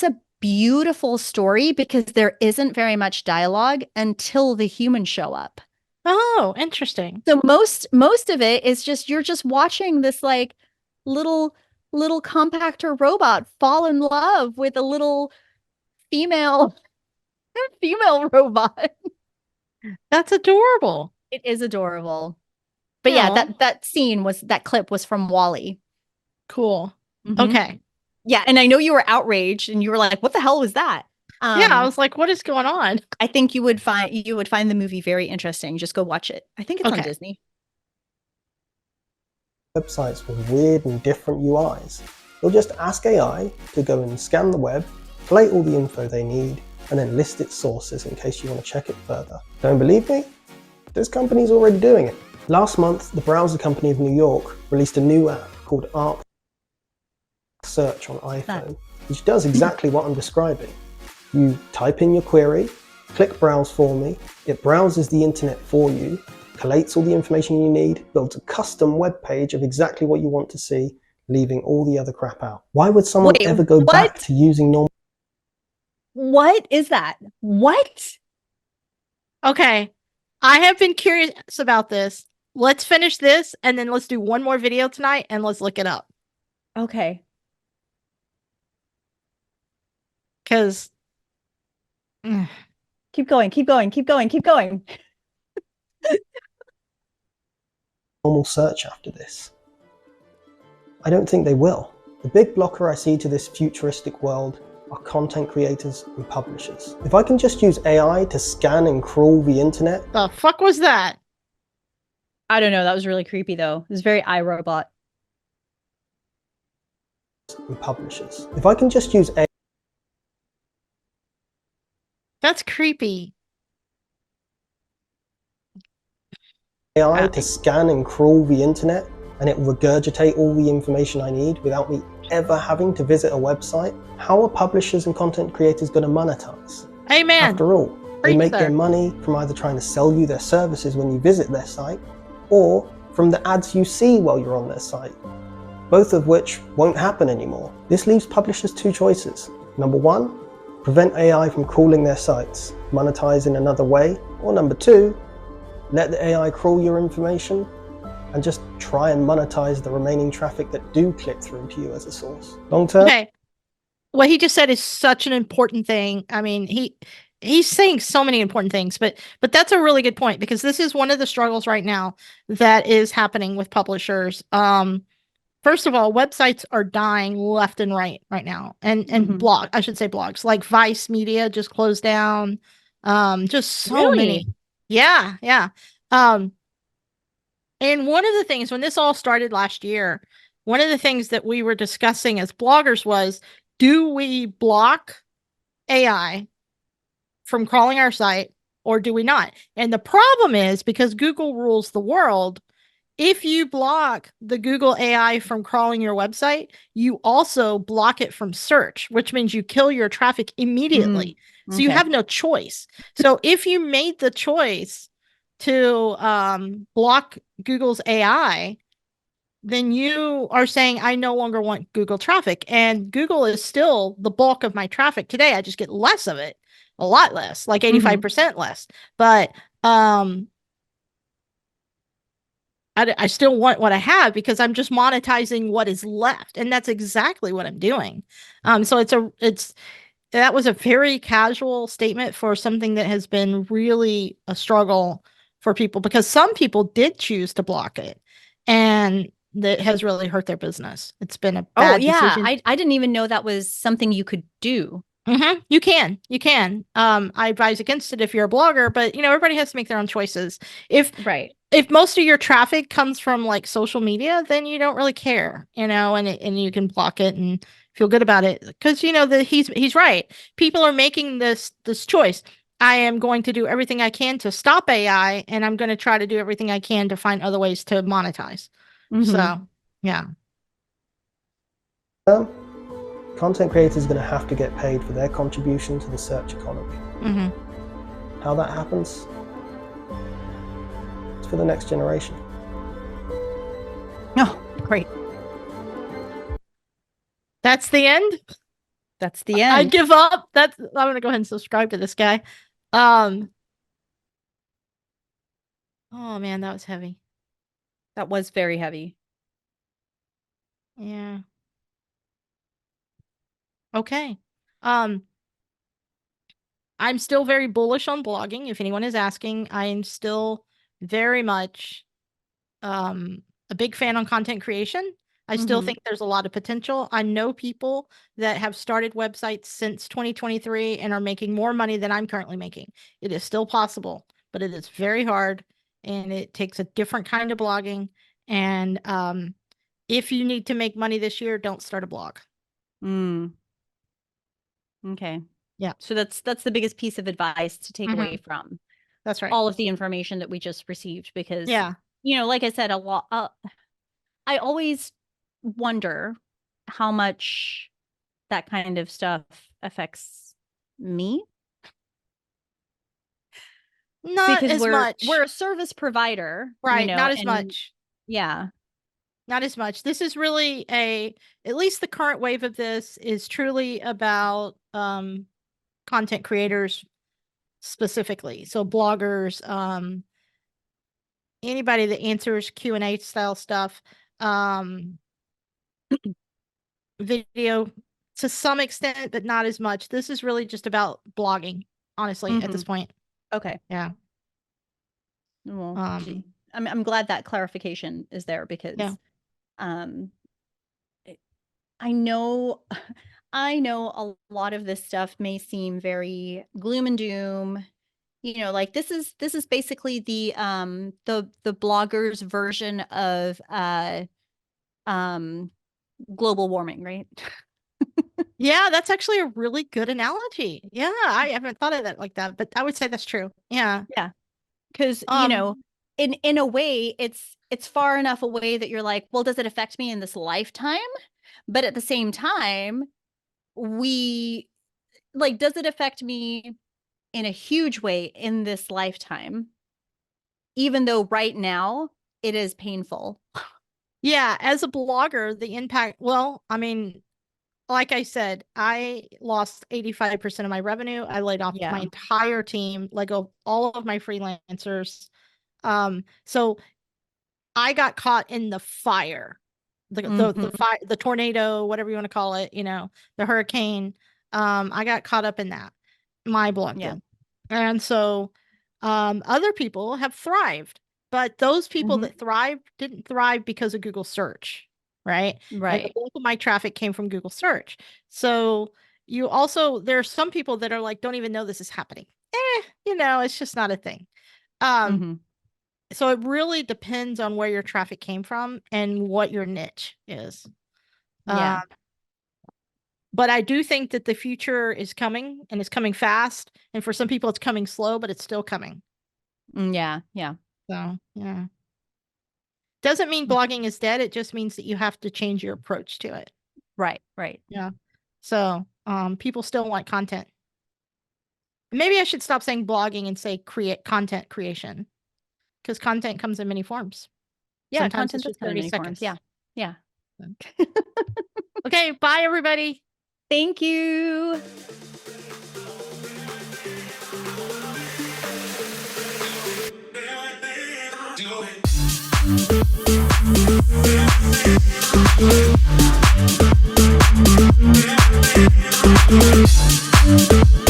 a beautiful story because there isn't very much dialogue until the humans show up. Oh, interesting. So most of it is just you're just watching this like little compactor robot fall in love with a little female robot. That's adorable. It is adorable. But yeah, Aw. that clip was from Wall-E. Cool. Mhm. Okay. Yeah, and I know you were outraged and you were like, "What the hell was that?" Yeah, I was like, what is going on? I think you would find the movie very interesting. Just go watch it. I think it's on Okay. Disney. Websites with weird and different UIs. You'll just ask AI to go and scan the web, collate all the info they need, and then list its sources in case you want to check it further. Don't believe me? This company's already doing it. Last month, the browser company of New York released a new app called Arc Search on iPhone, which does exactly what I'm describing. You type in your query, click Browse for me, it browses the internet for you, collates all the information you need, builds a custom web page of exactly what you want to see, leaving all the other crap out. Why would someone Wait, ever go back to using normal? What is that? What? Okay. I have been curious about this. Let's finish this and then let's do one more video tonight and let's look it up. Okay. Because Keep going. Normal search after this? I don't think they will. The big blocker I see to this futuristic world are content creators and publishers. If I can just use AI to scan and crawl the internet, the fuck was that? I don't know. That was really creepy, though. It was very iRobot. and publishers. If I can just use That's creepy. AI to scan and crawl the internet, and it will regurgitate all the information I need without me ever having to visit a website, how are publishers and content creators going to monetize? Amen. After all, they Preach, make sir. their money from either trying to sell you their services when you visit their site, or from the ads you see while you're on their site, both of which won't happen anymore. This leaves publishers two choices. Number one, prevent AI from crawling their sites, monetize in another way, or number two, let the AI crawl your information and just try and monetize the remaining traffic that do click through to you as a source. Long term, Okay. What he just said is such an important thing. I mean, he's saying so many important things, but that's a really good point because this is one of the struggles right now that is happening with publishers. First of all, websites are dying left and right now. And I should say blogs, like Vice Media just closed down. Just so many. Yeah. And one of the things when this all started last year, one of the things that we were discussing as bloggers was, do we block AI from crawling our site or do we not? And the problem is because Google rules the world, if you block the Google AI from crawling your website, you also block it from search, which means you kill your traffic immediately. So you have no choice. So if you made the choice to block Google's AI, then you are saying, I no longer want Google traffic. And Google is still the bulk of my traffic today. I just get less of it, a lot less, like 85% less. But I still want what I have because I'm just monetizing what is left. And that's exactly what I'm doing. So that was a very casual statement for something that has been really a struggle for people because some people did choose to block it and that has really hurt their business. It's been a bad decision. I didn't even know that was something you could do. You can. I advise against it if you're a blogger, but everybody has to make their own choices. Right. If most of your traffic comes from like social media, then you don't really care, and you can block it and feel good about it because that he's right. People are making this choice. I am going to do everything I can to stop AI, and I'm going to try to do everything I can to find other ways to monetize. So, yeah. Content creators are going to have to get paid for their contribution to the search economy. How that happens? It's for the next generation. Oh, great. That's the end. That's the end. I give up. I'm going to go ahead and subscribe to this guy. Oh man, that was heavy. That was very heavy. Yeah. Okay. I'm still very bullish on blogging. If anyone is asking, I am still very much a big fan on content creation. I still think there's a lot of potential. I know people that have started websites since 2023 and are making more money than I'm currently making. It is still possible, but it is very hard and it takes a different kind of blogging. And if you need to make money this year, don't start a blog. Okay. Yeah. So that's the biggest piece of advice to take away from That's right. all of the information that we just received, because, Yeah. Like I said, a lot, I always wonder how much that kind of stuff affects me. Not Because as much. we're a service provider, Right. Not as much. Yeah. Not as much. This is really at least the current wave of this is truly about content creators specifically. So bloggers, anybody that answers Q&A style stuff, video to some extent, but not as much. This is really just about blogging, honestly, at this point. Okay. Yeah. Well, I'm glad that clarification is there, because I know a lot of this stuff may seem very gloom and doom. Like this is basically the bloggers version of global warming, right? Yeah, that's actually a really good analogy. Yeah, I haven't thought of that like that, but I would say that's true. Yeah. Yeah. Because, in a way, it's far enough away that you're like, well, does it affect me in this lifetime? But at the same time, does it affect me in a huge way in this lifetime? Even though right now it is painful. Yeah, as a blogger, the impact, well, I mean, like I said, I lost 85% of my revenue. I laid off my entire team, let go of all of my freelancers. So I got caught in the fire, the fire, the tornado, whatever you want to call it, the hurricane. I got caught up in that. My blog did. And so other people have thrived, but those people that thrived didn't thrive because of Google search, right? Right. Like, the bulk of my traffic came from Google search. So there are some people that are like, don't even know this is happening. It's just not a thing. So it really depends on where your traffic came from and what your niche is. Yeah. But I do think that the future is coming, and it's coming fast. And for some people, it's coming slow, but it's still coming. Yeah. So, yeah. Doesn't mean blogging is dead. It just means that you have to change your approach to it. Right. Yeah. So, people still want content. Maybe I should stop saying blogging and say content creation, because content comes in many forms. Yeah, sometimes content it's just does come in 30 many seconds. forms. Yeah. Okay, bye everybody. Thank you. Do it.